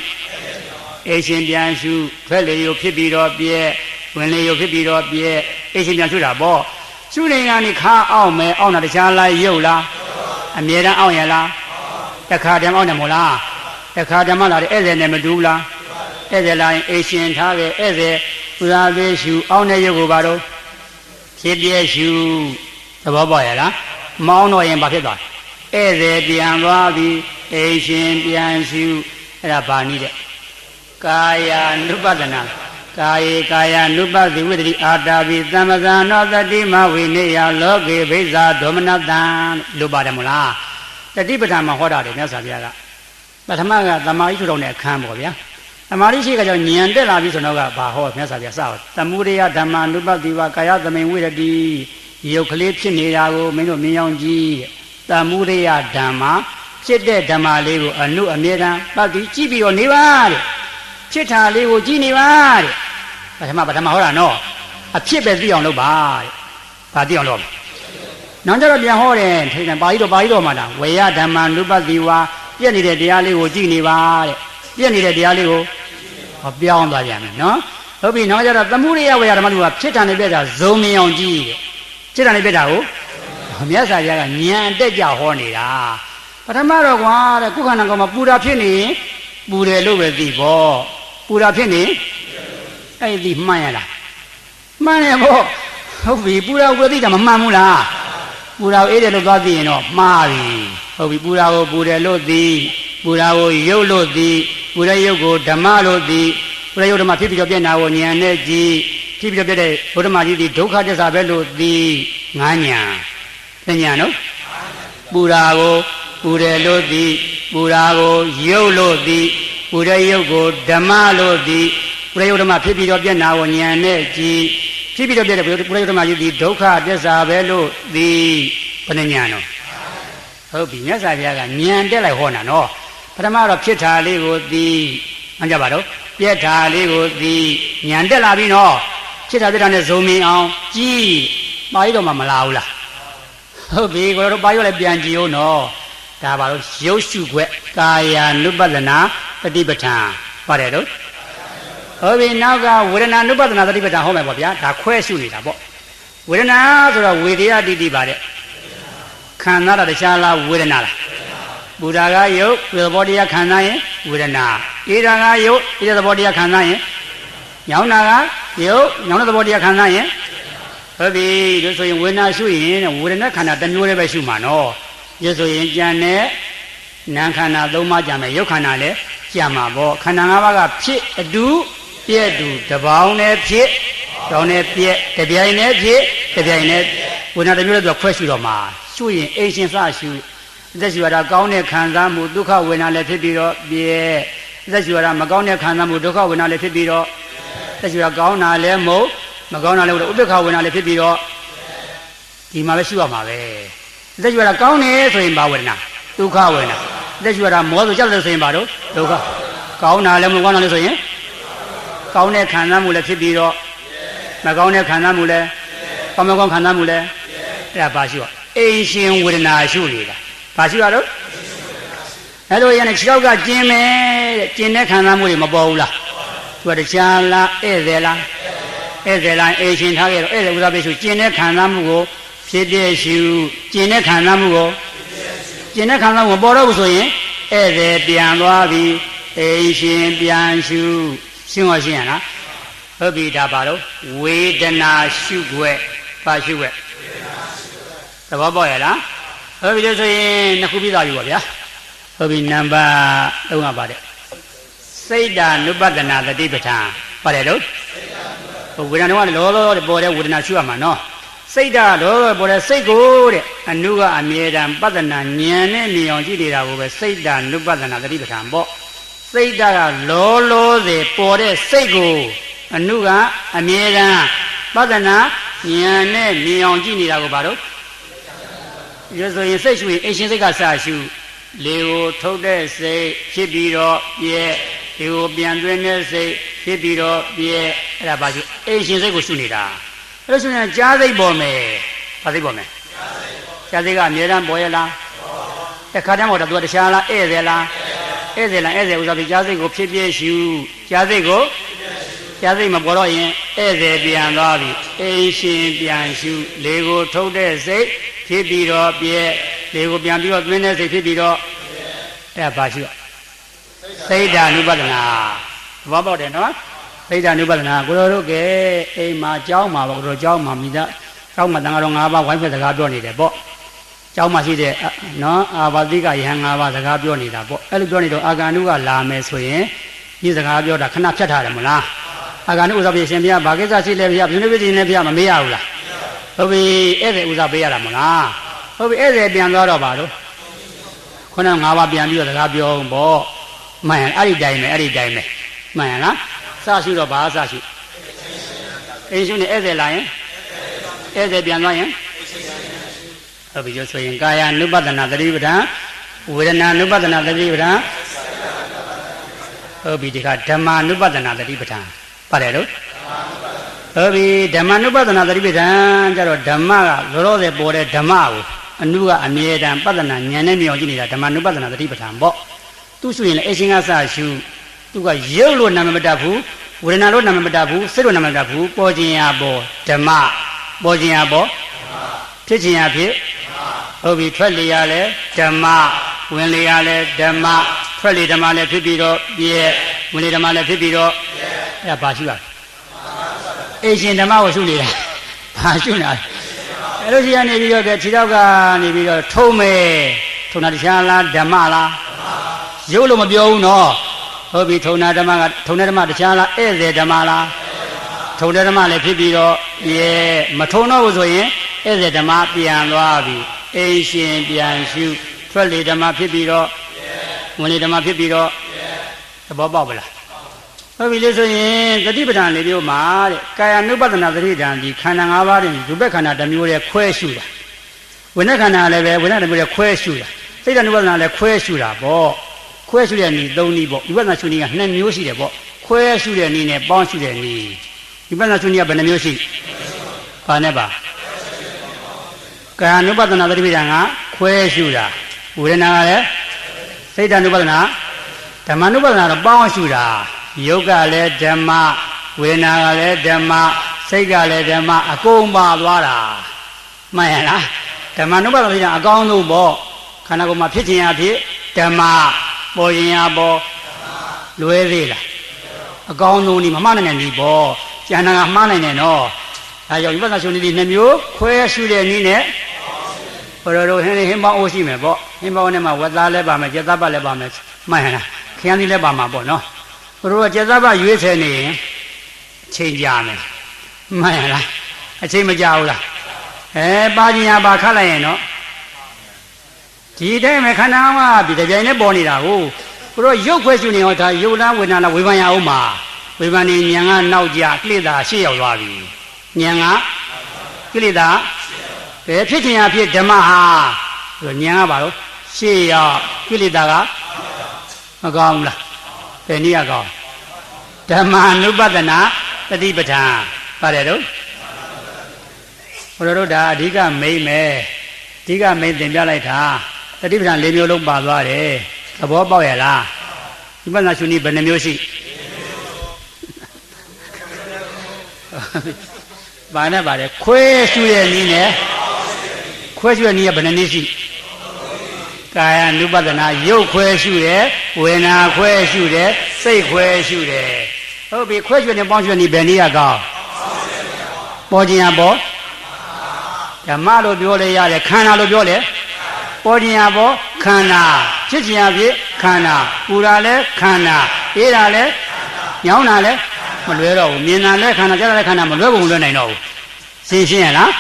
အေရှင်ပြန်ရှုထွက်လေရုပ်ဖြစ်ပြီးတော့ပြဲဝ ဝင်လေရုပ်ဖြစ်ပြီးတော့ပြည့်အိမ်ရှင်ပြန်ရှုတာပေါ့ရှုနေကနေခါအောင်မယ်အောင်တာတခြားလိုက်ရုပ်လားအမြဲတမ်းအောင်ရလားတခါတည်းအောင်တယ်မို့လားတခါတည်းမှလာတယ်ဧည့်သည်နဲ့မတူလားဧည့်သည်လာရင်အိမ်ရှင်ထားခဲ့ဧည့်သည်ပူဇာပေးရှုအောင်တဲ့ရုပ်ကိုပါတော့ဖြစ်ပြည့်ရှုသဘောပေါက်ရလားမောင်းတော့ရင်ဘာဖြစ်သွားဧည့်သည်ပြန်သွားပြီးအိမ်ရှင်ပြန်ရှုအဲ့ဒါဘာနည်းတဲ့ကာယ ानु ပဒနာကာယေကာယ ानु ပတိဝိတ္တိအာတာပိသမ္ပဇာနောတတိမဝိနေယလောကေဘိဇာဒေါမနတံလို့ပါတယ်မို့လားတတိပဌာန်မှာဟောတာတယ်မြတ်စွာဘုရားကပထမကသမာဓိထူထောင်တဲ့အခန်းပေါ့ဗျာသမာဓိရှိကကြောင့်ဉာဏ်တက်လာပြီဆိုတော့ကဘာဟောမြတ်စွာဘုရားစတော့သမုဒယဓမ္မာနုပတိဝကာယသမိန်ဝိရတိရုပ်ကလေးဖြစ်နေတာကိုမင်းတို့မြင်အောင်ကြည့်သမုဒယဓမ္မာဖြစ်တဲ့ဓမ္မလေးကိုအနုအမြဲတမ်းပတ်ပြီးကြည့်ပြီးတော့နေပါတဲ့ဖြစ်တာလေးကိုကြည့်နေပါတဲ့ပထမဟောတာနော်အဖြစ်ပဲသိအောင်လုပ်ပါတဲ့ဘာသိအောင်လုပ်နောက်ကြတော့ပြန်ဟောတယ်ထိတယ်ပါဠိတော်မှာလားဝေယဓမ္မာနုပတိဝါပြည့်နေတဲ့တရားလေးကိုကြည့်နေပါတဲ့ပြည့်နေတဲ့တရားလေးကိုပြောင်းသွားပြန်မယ်နော်ဟုတ်ပြီနောက်ကြတော့သမုဒိယဝေယဓမ္မလူကဖြစ်တာနဲ့ပြတာဇုံမြင်အောင်ကြည့်တဲ့ဖြစ်တာနဲ့ပြတာကိုမြတ်စွာဘုရားကဉာဏ်အတက်ကြဟောနေတာပထမတော့ကွာတဲ့ခုခန္ဓာကောင်မှာပူတာဖြစ်နေပူတယ်လို့ပဲသိပေါ့ပူတာဖြစ်နေအဲ့ဒီမှန်ရလားမှန်တယ်ပေါ့ဟုတ်ပြီပူတာကိုသိတာမမှန်ဘူးလားပူတာကိုအေးတယ်လို့သွားသိရင်တော့မှားပြီဟုတ်ပြီပူတာကိုပူတယ်လို့သိပူတာကိုရုပ်လို့သိပူတဲ့ရုပ်ကိုဓမ္မလို့သိပူတဲ့ရုပ်ဓမ္မဖြစ်ပြီးတော့ပြည့်နာကိုဉာဏ်နဲ့ကြည့်ဖြစ်ပြီးတော့ပြည့်တဲ့ဘုဒ္ဓမာကြီးဒီဒုက္ခသစ္စာပဲလို့သိငါးဉာဏ်သဉာဏ်နော်ပူတာကိုပူတယ်လို့သိပူတာကိုရုပ်လို့သိပူတဲ့ရုပ်ကိုဓမ္မလို့သိပူတဲ့ရုပ်ဓမ္မဖြစ်ပြီးတော့ပြည့်နာကိုဉာဏ်နဲ့ကြည့်ဖြစ်ပြီးတော့ပြည့်တဲ့ပူတဲ့ရုပ်ဓမ္မကြီးဒီဒုက္ခသစ္စာပဲလို့သိဘယ်နှဉာဏ်နော်ဟုတ်ပြီမြတ်စွာဘုရားကဉာဏ်တက်လိုက်ဟောတာနော်ပထမတော့ဖြစ်တာလေးကိုသိမှန်ကြပါတော့ပြက်တာလေးကိုသိဉာဏ်တက်လာပြီနော်ဖြစ်တာပြက်တာနဲ့ဇုံမြင်အောင်ကြည့်ပါဠိတော်မှာမလာဘူးလားဟုတ်ပြီကိုတို့ပါဠိတော်လည်းပြန်ကြည့်ဦးနော်ဒါပါတော့ရုပ်ရှုခွက်ကာယ ानु ပဒနာတတိပဋ္ဌာန်ပါတယ်တော့ဟုတ်ပြီနောက်ကဝေဒနာ ानु ပဒနာတတိပဋ္ဌာန်ဟောမယ်ပေါ့ဗျာဒါခွဲရှုနေတာပေါ့ဝေဒနာဆိုတော့ဝေဒယတိတိပါတဲ့ခန္ဓာတခြားလားဝေဒနာလားဘုရားကယုတ်သဘောတရားခံစားရင်ဝေဒနာဣဒာကယုတ်ဣဒသဘောတရားခံစားရင်ညောင်းနာကယုတ်ညောင်းတဲ့သဘောတရားခံစားရင်ဟုတ်ပြီဒါဆိုရင်ဝေဒနာရှုရင်ဝေဒနာခန္ဓာတစ်မျိုးလေးပဲရှုမှာနော်ဒါဆိုရင်ကြံတဲ့နာမ်ခန္ဓာသုံးပါးကြံမယ်ယုတ်ခန္ဓာလည်းကြံမှာပေါ့ခန္ဓာ၅ပါးကဖြစ်အတူပြည့်တူတပေါင်းနဲ့ဖြစ်တောင်းနဲ့ပြည့်တပြိုင်နဲ့ဖြစ်တပြိုင်နဲ့ဝေဒနာတစ်မျိုးလေးတော့ခွဲရှုတော့မှာရှုရင်အိမ်ရှင်စရှုသက်ရှိရတာကောင်းတဲ့ခံစားမှုဒုက္ခဝေဒနာလည်းဖြစ်ပြီးတော့ပြည့်သက်ရှိရတာမကောင်းတဲ့ခံစားမှုဒုက္ခဝေဒနာလည်းဖြစ်ပြီးတော့သက်ရှိရကောင်းတာလည်းမဟုတ်မကောင်းတာလည်းဥပ္ပခဝေဒနာလည်းဖြစ်ပြီးတော့ဒီမှာပဲရှုရမှာပဲသက်ရှိရတာကောင်းတယ်ဆိုရင်ဘာဝေဒနာဒုက္ခဝေဒနာသက်ရှိရတာမောဆိုကြောက်တယ်ဆိုရင်ဘာလို့ဒုက္ခကောင်းတာလည်းမကောင်းတာလည်းဆိုရင်ကောင်းတဲ့ခံစားမှုလည်းဖြစ်ပြီးတော့မကောင်းတဲ့ခံစားမှုလည်းကောင်းမကောင်းခံစားမှုလည်းအဲ့ဒါဘာရှုရအိမ်ရှင်ဝေဒနာရှုနေတာဘာရှုရတော့အဲ့လိုရရင်6ကကျင်းမယ်တဲ့ကျင်းတဲ့ခံစားမှုတွေမပေါ်ဘူးလားသူကတရားလားဧည့်သည်လားဧည့်သည်လားအိမ်ရှင်ထားခဲ့တော့ဧည့်သည်ဥစ္စာပဲရှုကျင်းတဲ့ခံစားမှုကိုဖြစ်ပြရှုကျင်းတဲ့ခံစားမှုကိုကျင်းတဲ့ခံစားမှုပေါ်တော့ဘူးဆိုရင်ဧည့်သည်ပြန်သွားပြီးအိမ်ရှင်ပြန်ရှုရှင်းရရှင်းရလားဟုတ်ပြီဒါပါတော့ဝေဒနာရှုွက်ဘာရှုွက်သဘောပေါက်ရလားဟုတ်ပြီလို့ဆိုရင်နှစ်ခုပြီးသားယူပါဗျာဟုတ်ပြီနံပါတ်3ကပါတယ်စိတ်ဓာ ानु ပဒနာတတိပဋ္ဌာန်ပါတယ်လို့ဝေဒနာကလောလောပေါ်တဲ့ဝေဒနာရှုရမှာနော်စိတ်ဓာလောလောပေါ်တဲ့စိတ်ကိုတဲ့အနုကအမြဲတမ်းပဒနာဉာဏ်နဲ့မြင်အောင်ကြည့်နေတာကိုပဲစိတ်ဓာ ानु ပဒနာတတိပဋ္ဌာန်ပေါ့စိတ်ဓာကလောလောစေပေါ်တဲ့စိတ်ကိုအနုကအမြဲတမ်းပဒနာဉာဏ်နဲ့မြင်အောင်ကြည့်နေတာကိုဘာလို့ရဆိုရင်စိတ်ရှုရင်အရှင်စိတ်ကစရှုလေကိုထုတ်တဲ့စိတ်ဖြစ်ပြီးတော့ပြဲဒီကိုပြန်သွင်းတဲ့စိတ်ဖြစ်ပြီးတော့ပြဲအဲ့ဒါဘာရှုအရှင်စိတ်ကိုရှုနေတာအဲ့လိုဆိုရင်ကြားစိတ်ပေါ်မယ်ဘာစိတ်ပေါ်မယ်ကြားစိတ်ကအမြဲတမ်းပေါ်ရလားတစ်ခါတည်းပေါ်တော့သူကတခြားလားဧည့်သည်လားဧည့်သည်လားဧည့်သည်ဥစ္စာပြီးကြားစိတ်ကိုဖြစ်ဖြစ်ရှုကြားစိတ်ကိုကြားစိတ်မပေါ်တော့ရင် ဧည့်သည်ပြန်သွားပြီအိမ်ရှင်ပြန်ရှုလေကိုထုတ်တဲ့စိတ်ဖြစ်ပြီးတော့ပြဲလေကိုပြန်ပြီးတော့သွင်းတဲ့စိတ်ဖြစ်ပြီးတော့အဲ့ဒါဘာရှုစိတ်ဓာနုပဒနာသဘောပေါက်တယ်နော်စိတ်ဓာနုပဒနာကိုတော်တို့ကအိမ်မှာကြောင်းမှာပေါ့ကိုတော်ကြောင်းမှာမိသားကြောင်းမှာတန်ဃာတော်၅ပါးဝိုင်းဖက်စကားပြောနေတယ်ပေါ့ကျောင်းမှာရှိတဲ့နော်အာဘာတိကယဟန်၅ပါးစကားပြောနေတာပေါ့အဲ့လိုပြောနေတော့အာဂန္တုကလာမယ်ဆိုရင်ဒီစကားပြောတာခဏဖြတ်ထားတယ်မလားအာဂန္တုဥစ္စာပြေရှင်ဘုရားဘာကိစ္စရှိလဲဘုရားဘယ်လိုဖြစ်နေလဲဘုရားမမေးရဘူးလားဟုတ်ပြီဧည့်သည်ဥစ္စာပေးရတာမလားဟုတ်ပြီဧည့်သည်ပြန်သွားတော့ပါတော့ခုန၅ပါးပြန်ပြီးတော့စကားပြောအောင်ပေါ့မှန်အဲ့ဒီတိုင်းပဲမှန်လားစရှိတော့ဘာစရှိအိမ်ရှင်နဲ့ဧည့်သည်လာရင်ဧည့်သည်ပြန်သွားရင်ဟုတ်ပြီဆိုရင်ကာယ ानु ပဒနာသတိပဋ္ဌာန်ဝေဒနာ ानु ပဒနာသတိပဋ္ဌာန်ဟုတ်ပြီဒီကဓမ္မ ानु ပဒနာသတိပဋ္ဌာန်ပါတယ်လို့ဟုတ်ပြီဓမ္မ ानु ပဒနာသတိပဋ္ဌာန်ကျတော့ဓမ္မကလောလောဆယ်ပေါ်တဲ့ဓမ္မကိုအနုကအမြဲတမ်းပဒနာဉာဏ်နဲ့မြင်အောင်ကြည့်နေတာဓမ္မ ानु ပဒနာသတိပဋ္ဌာန်ပေါ့သူဆိုရင်လည်းအရှင်ကစရှုသူကရုပ်လို့နာမမတတ်ဘူးဝေဒနာလို့နာမမတတ်ဘူးစိတ်လို့နာမမတတ်ဘူးပေါ်ခြင်းရပေါ်ဓမ္မပေါ်ခြင်းရပေါ်ဖြစ်ခြင်းရဖြစ်ဟုတ်ပြီထွက်လေရလဲဓမ္မဝင်လေရလဲဓမ္မထွက်လေဓမ္မလည်းဖြစ်ပြီးတော့ပြည့်ဝင်လေဓမ္မလည်းဖြစ်ပြီးတော့အဲ့ဒါဘာရှုရလဲအိရှင်ဓမ္မကိုရှုနေတာဘာရှုနေတာအဲ့လိုရှိရနေပြီးတော့ခြေထောက်ကနေပြီးတော့ထုံးမယ်ထုံတာတရားလားဓမ္မလားရုပ်လို့မပြောဘူးနော်ဟုတ်ပြီထုံတာဓမ္မကထုံတဲ့ဓမ္မတရားလားဧည့်သည်ဓမ္မလားထုံတဲ့ဓမ္မလည်းဖြစ်ပြီးတော့ပြည့်မထုံတော့ဘူးဆိုရင်ဧည့်သည်ဓမ္မပြန်သွားပြီအိမ်ရှင်ပြန်ရှုထွက်လေဓမ္မဖြစ်ပြီးတော့ဝင်လေဓမ္မဖြစ်ပြီးတော့သဘောပေါက်ပါလားဟုတ်ပြီလေဆိုရင်သတိပဋ္ဌာန်လေးမျိုးမှာတဲ့ကာယ ानु ပဒနာသတိပဋ္ဌာန်ဒီခန္ဓာ၅ပါးတွင်ရူပခန္ဓာတစ်မျိုးတည်းခွဲရှုတာဝိညာဉ်ခန္ဓာလည်းပဲဝိညာဉ်တစ်မျိုးတည်းခွဲရှုတာစိတ်ဓာတ် ानु ပဒနာလည်းခွဲရှုတာပေါ့ခွဲရှုတဲ့နည်း၃နည်းပေါ့ဝိပဿနာရှုနည်းက2မျိုးရှိတယ်ပေါ့ခွဲရှုတဲ့နည်းနဲ့ပေါင်းရှုတဲ့နည်းဝိပဿနာရှုနည်းကဘယ်နှမျိုးရှိဘာနဲ့ပါကာယ ानु ပဒနာသတိပဋ္ဌာန်ကခွဲရှုတာဝေဒနာကလည်းစိတ်ဓာတ် ानु ပဒနာဓမ္မ ानु ပဒနာတော့ပေါင်းရှုတာယုတ်ကလည်းဓမ္မဝေဒနာကလည်းဓမ္မစိတ်ကလည်းဓမ္မအကုန်ပါသွားတာမှန်ရလားဓမ္မ ानु ပဒနာအကောင်းဆုံးပေါ့ခန္ဓာကိုယ်မှာဖြစ်ခြင်းအဖြစ်ဓမ္မပေါ်ခြင်းအပေါ်လွဲသေးလားအကောင်းဆုံးဒီမမှန်နိုင်တဲ့ဒီပေါ့ကျန်တာကမှားနိုင်တယ်နော်အဲကြောင့်ဝိပဿနာရှုနည်း2မျိုးခွဲရှုတဲ့နည်းနဲ့ဘယ်လိုဟင်းပေါင်းအိုးရှိမယ်ပေါ့ဟင်းပေါင်းနဲ့မှဝက်သားလည်းပါမယ်ကျက်သားပတ်လည်းပါမယ်မှန်လားခရမ်းသီးလည်းပါမှာပေါ့နော်ဘယ်လိုကျက်သားပတ်ရွေးဆဲနေရင်အချိန်ကြာမယ်မှန်လားအချိန်မကြာဘူးလားပါခြင်းပါခတ်လိုက်ရင်တော့ဒီတိုင်းမှာခန္ဓာကဒီတပြိုင်နဲ့ပေါ်နေတာကိုဘယ်လိုရုပ်ခွဲရှုနေဟောဒါရုပ်လားဝေဒနာလားဝေဖန်ရအောင်မှာဝေဖန်နေဉာဏ်ကနောက်ကျကိလေသာရှေ့ရောက်သွားပြီဉာဏ်ကကိလေသာဘယ်ဖြစ်ခြင်းအဖြစ်ဓမ္မဟာဉာဏ်ကဘာလို့ရှေ့ရောက်ကိလေသာကမကောင်းဘူးလားဘယ်နည်းကကောင်းဓမ္မ ानु ပဒနာသတိပဋ္ဌာန်ပါတယ်တော့ဘုရားတို့ဒါအဓိကမိမ့်မယ်အဓိကမိမ့်သင်ပြလိုက်တာသတိပဋ္ဌာန်၄မျိုးလုံးပါသွားတယ်သဘောပေါက်ရလားဝိပဿနာရှုနည်းဘယ်နှမျိုးရှိဘာနဲ့ပါတယ်ခွဲရှုရဲ့နည်းနဲ့ခွဲရှုရဲ့နည်းကဘယ်နှနည်းရှိကာယ ानु ပဒနာရုပ်ခွဲရှုတယ်ဝေဒနာခွဲရှုတယ်စိတ်ခွဲရှုတယ်ဟုတ်ပြီခွဲရှုနေပေါင်းရှုနေဘယ်နည်းကကောင်းပေါ်ခြင်းအပေါ်ဓမ္မလို့ပြောလဲရတယ်ခန္ဓာလို့ပြောလဲပေါ်ခြင်းအပေါ်ခန္ဓာဖြစ်ခြင်းအဖြစ်ခန္ဓာပူတာလဲခန္ဓာအေးတာလဲညောင်းတာလဲမလွဲတော့ဘူးမြင်တာလဲခန္ဓာကြားတာလဲခန္ဓာမလွဲဘူးမလွဲနိုင်တော့ဘူးရှင်းရလား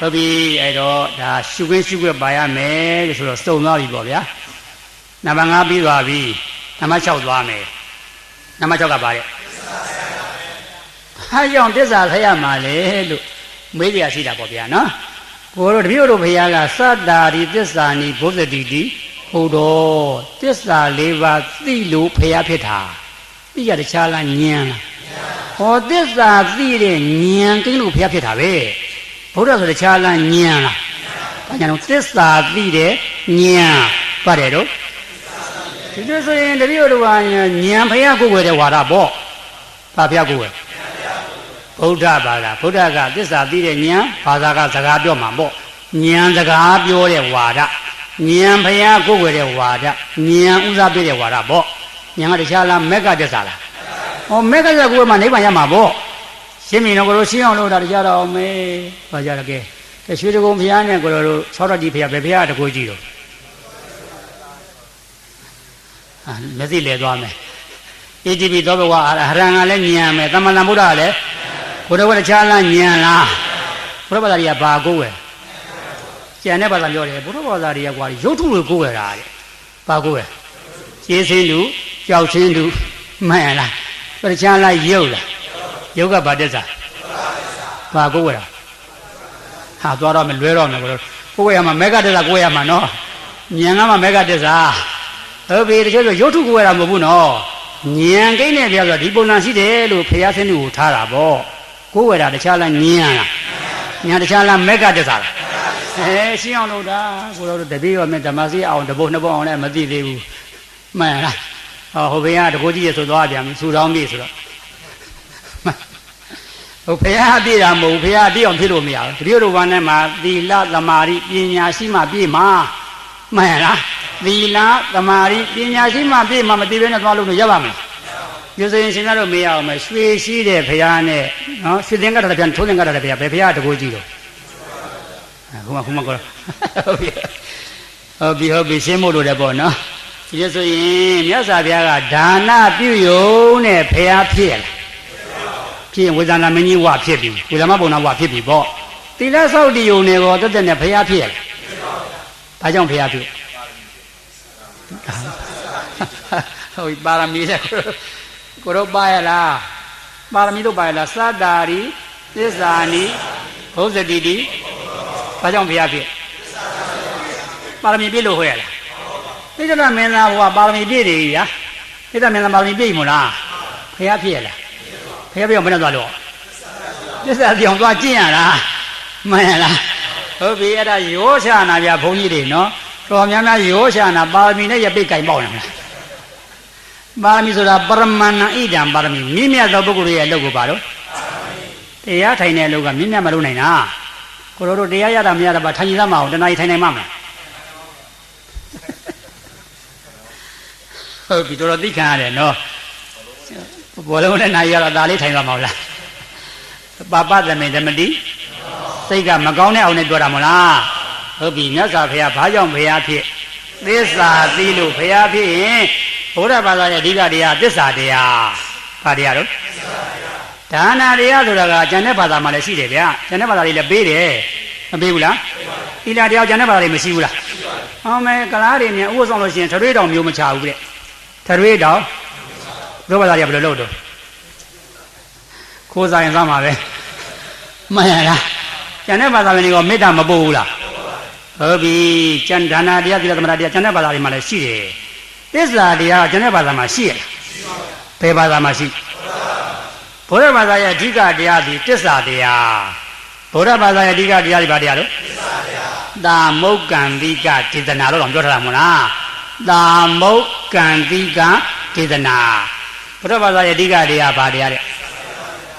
ဟုတ်ပြီအဲ့တော့ဒါရှုခွင့်ရှုခွင့်ပါရမယ်လို့ဆိုတော့စုံသွားပြီပေါ့ဗျာနံပါတ်5ပြီးသွားပြီနံပါတ်6သွားမယ်နံပါတ်6ကပါတဲ့ဟာကြောင့်သစ္စာဆက်ရမှာလေလို့မေးကြရရှိတာပေါ့ဗျာနော်ကိုတို့တပည့်တို့ဘုရားကသတ္တာရိသစ္စာနိဘုဇ္ဇတိတိဟိုတော့သစ္စာ၄ပါးသိလို့ဘုရားဖြစ်တာသိရတခြားလားဉာဏ်လားဟောသစ္စာသိတဲ့ဉာဏ်ကိလို့ဘုရားဖြစ်တာပဲဘုရားဆိုတခြားလားဉာဏ်လားဒါကြောင့်သစ္စာသိတဲ့ဉာဏ်ပါတယ်တော့ဒီလိုဆိုရင်တပည့်တို့ကဉာဏ်ဘုရားကိုယ်ွယ်တဲ့ဝါဒပေါ့ဘာဘုရားကိုယ်ွယ် ဗုဒ္ဓဘာသာဗုဒ္ဓကသစ္စာသိတဲ့ဉာဏ်ဘာသာကစကားပြောမှာပေါ့ဉာဏ်စကားပြောတဲ့ဝါဒဉာဏ်ဘုရားကိုယ်ွယ်တဲ့ဝါဒဉာဏ်ဥစားပေးတဲ့ဝါဒပေါ့ဉာဏ်ကတခြားလားမက်ကသစ္စာလားဟောမက်ကသစ္စာကိုယ်မှနိဗ္ဗာန်ရမှာပေါ့ရှင်းပြီနော်ကိုလိုရှင်းအောင်လို့ဒါတရားတော်မေးဘာကြရကဲရွှေတကုံဘုရားနဲ့ကိုလိုတို့၆တော်ကြီးဘုရားဘယ်ဘုရားတကူကြီးတော့မျက်စိလဲသွားမယ်ATP သောဘဝအရဟံကလည်းဉာဏ်မယ်သမဏဗုဒ္ဓကလည်းဘုရားဝတ္တချာလားဉာဏ်လားဘုရားဘာသာတွေကဘာကိုယ်ပဲကျန်တဲ့ဘာသာပြောတယ်ဘုရားဘာသာတွေကကွာရုပ်ထုတွေကိုယ်ရတာတဲ့ဘာကိုယ်ပဲကျေးစင်းသူကြောက်ချင်းသူမှန်လားဝတ္တချာလားရုပ်လားရုပ်ကဘာတစ္ဆာဘာကိုယ်ရဟာသွားတော့မလွဲတော့မယ်ကိုယ်ရမှာမေဃတစ္ဆာကိုယ်ရမှာနော်ဉာဏ်ကမှမေဃတစ္ဆာဟုတ်ပြီတချို့ဆိုရုပ်ထုကိုယ်ရတာမဟုတ်ဘူးနော်ဉာဏ်ကိန်းနဲ့ပြောဆိုဒီပုံစံရှိတယ်လို့ဖျားဆင်းသူကိုထားတာပေါ့ကိုယ်ဝယ်တာတခြားလားဉာဏ်လားဉာဏ်တခြားလားမက်ကတစ္ဆာလားရှင်းအောင်လို့ဒါကိုတို့တပည့်ရောမြတ်ဓမ္မစီအောင်တပုတ်နှစ်ပုတ်အောင်လည်းမသိသေးဘူးမှန်လားဟိုဘုရားတကူကြီးရဆိုသွားပြန်ပြီဆူတောင်းပြီဆိုတော့ဟိုဘုရားပြည့်တာမဟုတ်ဘုရားပြည့်အောင်ဖြစ်လို့မရဘူးတပည့်တို့ဘာနဲ့မှာသီလသမာဓိပညာရှိမှပြည့်မှာမှန်လားသီလသမာဓိပညာရှိမှပြည့်မှာမသိဘဲနဲ့သွားလို့ရပါမလားယူစင်ရှင်ကတော့မေးရအောင်မယ်ရွှေရှိတဲ့ဘုရားနဲ့နော်ရွှေသင်္ကတ္တပြန်ထိုးသင်္ကတ္တဘုရားဘယ်ဘုရားတကူကြီးတော့ခုမှကောဟုတ်ပြီရှင်းမို့လို့တယ်ပေါ့နော်ဒီလိုဆိုရင်မြတ်စွာဘုရားကဒါနပြုယုံနဲ့ဘုရားဖြစ်လားဖြစ်ရင်ဝေဒနာမင်းကြီးဝဖြစ်ပြီဝေဒမဘုံနာဝဖြစ်ပြီပေါ့သီလဆောက်တည်ယုံနဲ့ကောတက်တက်နဲ့ဘုရားဖြစ်လားဘာကြောင့်ဘုရားဖြစ်ဟုတ်ပါရမီတဲ့ကိုရောပါရလားပါရမီတို့ပါရလားသတ္တာရီသစ္စာနီဘုဇတိတိဘာကြောင့်ဘုရားဖြစ်ပါရမီပြည့်လို့ဟောရလားသိက္ခာမင်းသားဘုရားပါရမီပြည့်တယ်ကြီးဗျာသိက္ခာမင်းသားပါရမီပြည့်မို့လားဘုရားဖြစ်ရလားဘုရားပြည့်အောင်ဘယ်နဲ့သွားလို့သစ္စာပြောင်းသွားကျင့်ရတာမှန်ရလားဟုတ်ပြီအဲ့ဒါရောရှာနာဗျာဘုန်းကြီးတွေနော်တော်များများရောရှာနာပါရမီနဲ့ရပိတ်ကြိုင်ပေါက်နေတာပါရမီဆိုတာပရမဏဣဒံပါရမီမြင့်မြတ်သောပုဂ္ဂိုလ်ရဲ့အလုပ်ကိုပါတော့တရားထိုင်တဲ့အလုပ်ကမြင့်မြတ်မလုပ်နိုင်တာကိုတို့တရားရတာမရတာပါထိုင်ကြည့်သမှာအောင်တဏှာကြီးထိုင်နိုင်မှာမလားဟုတ်ပြီတော်သိခံရတယ်နော်ဘောလုံးနဲ့နိုင်ရတော့ဒါလေးထိုင်သွားမှာမလားပါပသမေဓမ္မတိစိတ်ကမကောင်းတဲ့အောင်နဲ့ပြောတာမလားဟုတ်ပြီမြတ်စွာဘုရားဘာကြောင့်ဘုရားဖြစ်သစ္စာသိလို့ဘုရားဖြစ်ရင်ဘုရားဘာသာရဲ့အဓိကတရားသစ္စာတရားဘာတရားတော့ဒါနတရားဆိုတာကကျန်တဲ့ဘာသာမှာလည်းရှိတယ်ဗျာကျန်တဲ့ဘာသာတွေလည်းပေးတယ်မပေးဘူးလားသီလတရားကျန်တဲ့ဘာသာတွေမရှိဘူးလားဟောမယ်ကလားတွေမြန်ဥပ္ပဆောင်လို့ရှိရင်ထရွေးတောင်မျိုးမချဘူးတဲ့ထရွေးတောင်ဘုရားဘာသာတွေကဘယ်လိုလုပ်တော့ခိုးစားရင်စားမှာပဲမှန်ရလားကျန်တဲ့ဘာသာဝင်တွေကမေတ္တာမပို့ဘူးလားဟုတ်ပြီကျန်ဒါနတရားသီလသမထတရားကျန်တဲ့ဘာသာတွေမှာလည်းရှိတယ်သစ္စာတရားကျန်တဲ့ဘာသာမှာရှိရလားဘယ်ဘာသာမှာရှိဘုရားဘာသာရဲ့အဓိကတရားဒီသစ္စာတရားဘုရားဘာသာရဲ့အဓိကတရားဒီဘာတရားလို့သစ္စာတရားသာမုတ်ကံတိကဒေသနာလို့တော့ပြောထားတာမဟုတ်လားသာမုတ်ကံတိကဒေသနာဘုရားဘာသာရဲ့အဓိကတရားဘာတရားတဲ့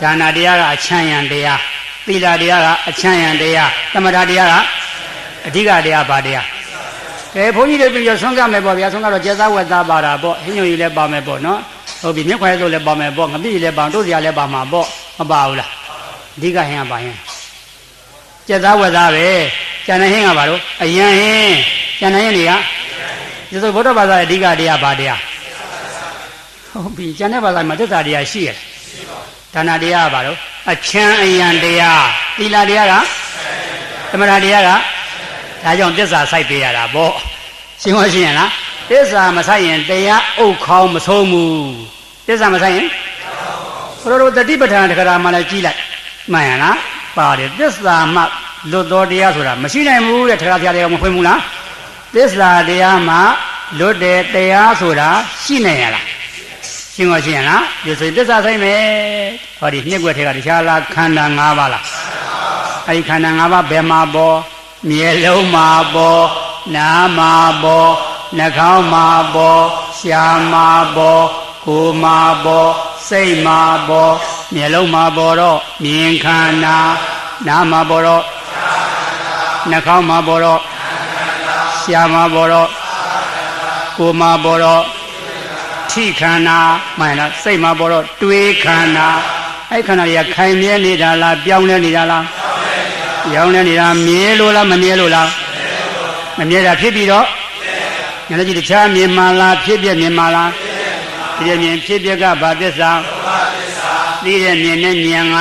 ဒါနတရားကအချမ်းရံတရားသီလတရားကအချမ်းရံတရားသမထတရားကအဓိကတရားဘာတရားကဲဘုန်းကြီးတွေပြီးတော့ဆုံးကမယ်ပေါ့ဗျာဆုံးကတော့ကျက်သားဝက်သားပါတာပေါ့ဟင်းညွန့်ကြီးလည်းပါမယ်ပေါ့နော်ဟုတ်ပြီမြက်ခွဲဆိုလည်းပါမယ်ပေါ့ငပိလည်းပါတို့စရာလည်းပါမှာပေါ့မပါဘူးလားအဓိကဟင်းကပါရင်ကျက်သားဝက်သားပဲကျန်တဲ့ဟင်းကပါတော့အယံဟင်းကျန်တဲ့ဟင်းတွေကဒီဆိုဗုဒ္ဓဘာသာရဲ့အဓိကတရားဘာတရားဟုတ်ပြီကျန်တဲ့ဘာသာမှာသစ္စာတရားရှိရဲ့ဒါနတရားကပါတော့အချမ်းအယံတရားသီလတရားကသမထတရားကဒါကြောင့်သစ္စာစိုက်ပေးရတာပေါ့ရှင်းမရှင်းရလားသစ္စာမစိုက်ရင်တရားအုပ်ခေါင်းမဆုံးဘူးသစ္စာမစိုက်ရင်ဘုရားတို့တတိပဋ္ဌာန်တခါမှလည်းကြီးလိုက်မှန်ရလားပါတယ်သစ္စာမှလွတ်တော်တရားဆိုတာမရှိနိုင်ဘူးတဲ့တရားတရားမဖွင့်ဘူးလားသစ္စာတရားမှလွတ်တဲ့တရားဆိုတာရှိနိုင်ရလားရှင်းမရှင်းရလားဒီဆိုရင်သစ္စာဆိုင်မယ်ဟောဒီနှစ်ွက်ထဲကတခြားလားခန္ဓာ၅ပါးလားအဲဒီခန္ဓာ၅ပါးဘယ်မှာပေါ်မျက်လုံးမှာပေါ်နားမှာပေါ်နှာခေါင်းမှာပေါ်ရှားမှာပေါ် ကိုယ်မှာပေါ်စိတ်မှာပေါ်မျက်လုံးမှာပေါ်တော့မြင်ခန္ဓာနားမှာပေါ်တော့နှာခေါင်းမှာပေါ်တော့ရှားမှာပေါ်တော့ကိုယ်မှာပေါ်တော့ထိခန္ဓာမှန်လားစိတ်မှာပေါ်တော့တွေးခန္ဓာအဲ့ခန္ဓာတွေကခိုင်မြဲနေတာလားပြောင်းလဲနေတာလားပြောင်းလဲနေတာမြဲလို့လားမမြဲလို့လားမမြဲတာဖြစ်ပြီးတော့ဉာဏ်ကြီးတခြားမြင်မှလားဖြစ်ပြမြင်မှလားဒီမြင်ဖြစ်ပြကဘာသစ္စာသိတဲ့မြင်နဲ့ဉာဏ်က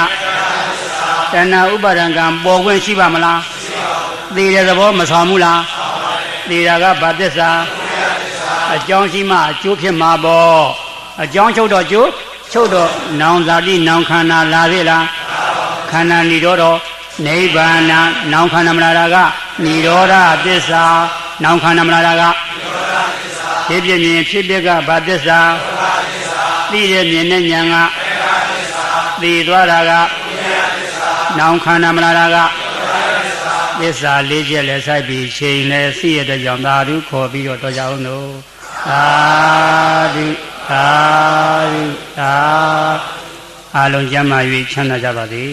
တဏှာဥပါဒံကံပေါ်ခွင့်ရှိပါမလားသိတဲ့သဘောမဆောင်ဘူးလားသိတာကဘာသစ္စာအကြောင်းရှိမှအကျိုးဖြစ်မှာပေါ့အကြောင်းချုပ်တော့ကျိုးချုပ်တော့နောင်ဇာတိနောင်ခန္ဓာလာပြီလားခန္ဓာဏိရောဓနိဗ္ဗာန်နောင်ခန္ဓာမလာတာကဏိရောဓသစ္စာနောင်ခန္ဓာမလာတာကဖြစ်ပြမြင်ဖြစ်ပြကဘာသစ္စာသိတဲ့မြင်တဲ့ဉာဏ်ကသိသွားတာကနောင်ခန္ဓာမလာတာကသစ္စာ၄ချက်လဲစိုက်ပြီးချိန်လဲသိရတဲ့ကြောင့်သာဓုခေါ်ပြီးတော့တော်ကြအောင်လို့သာဓုသာဓုသာအလုံးကျမ်းမာ၍ချမ်းသာကြပါစေ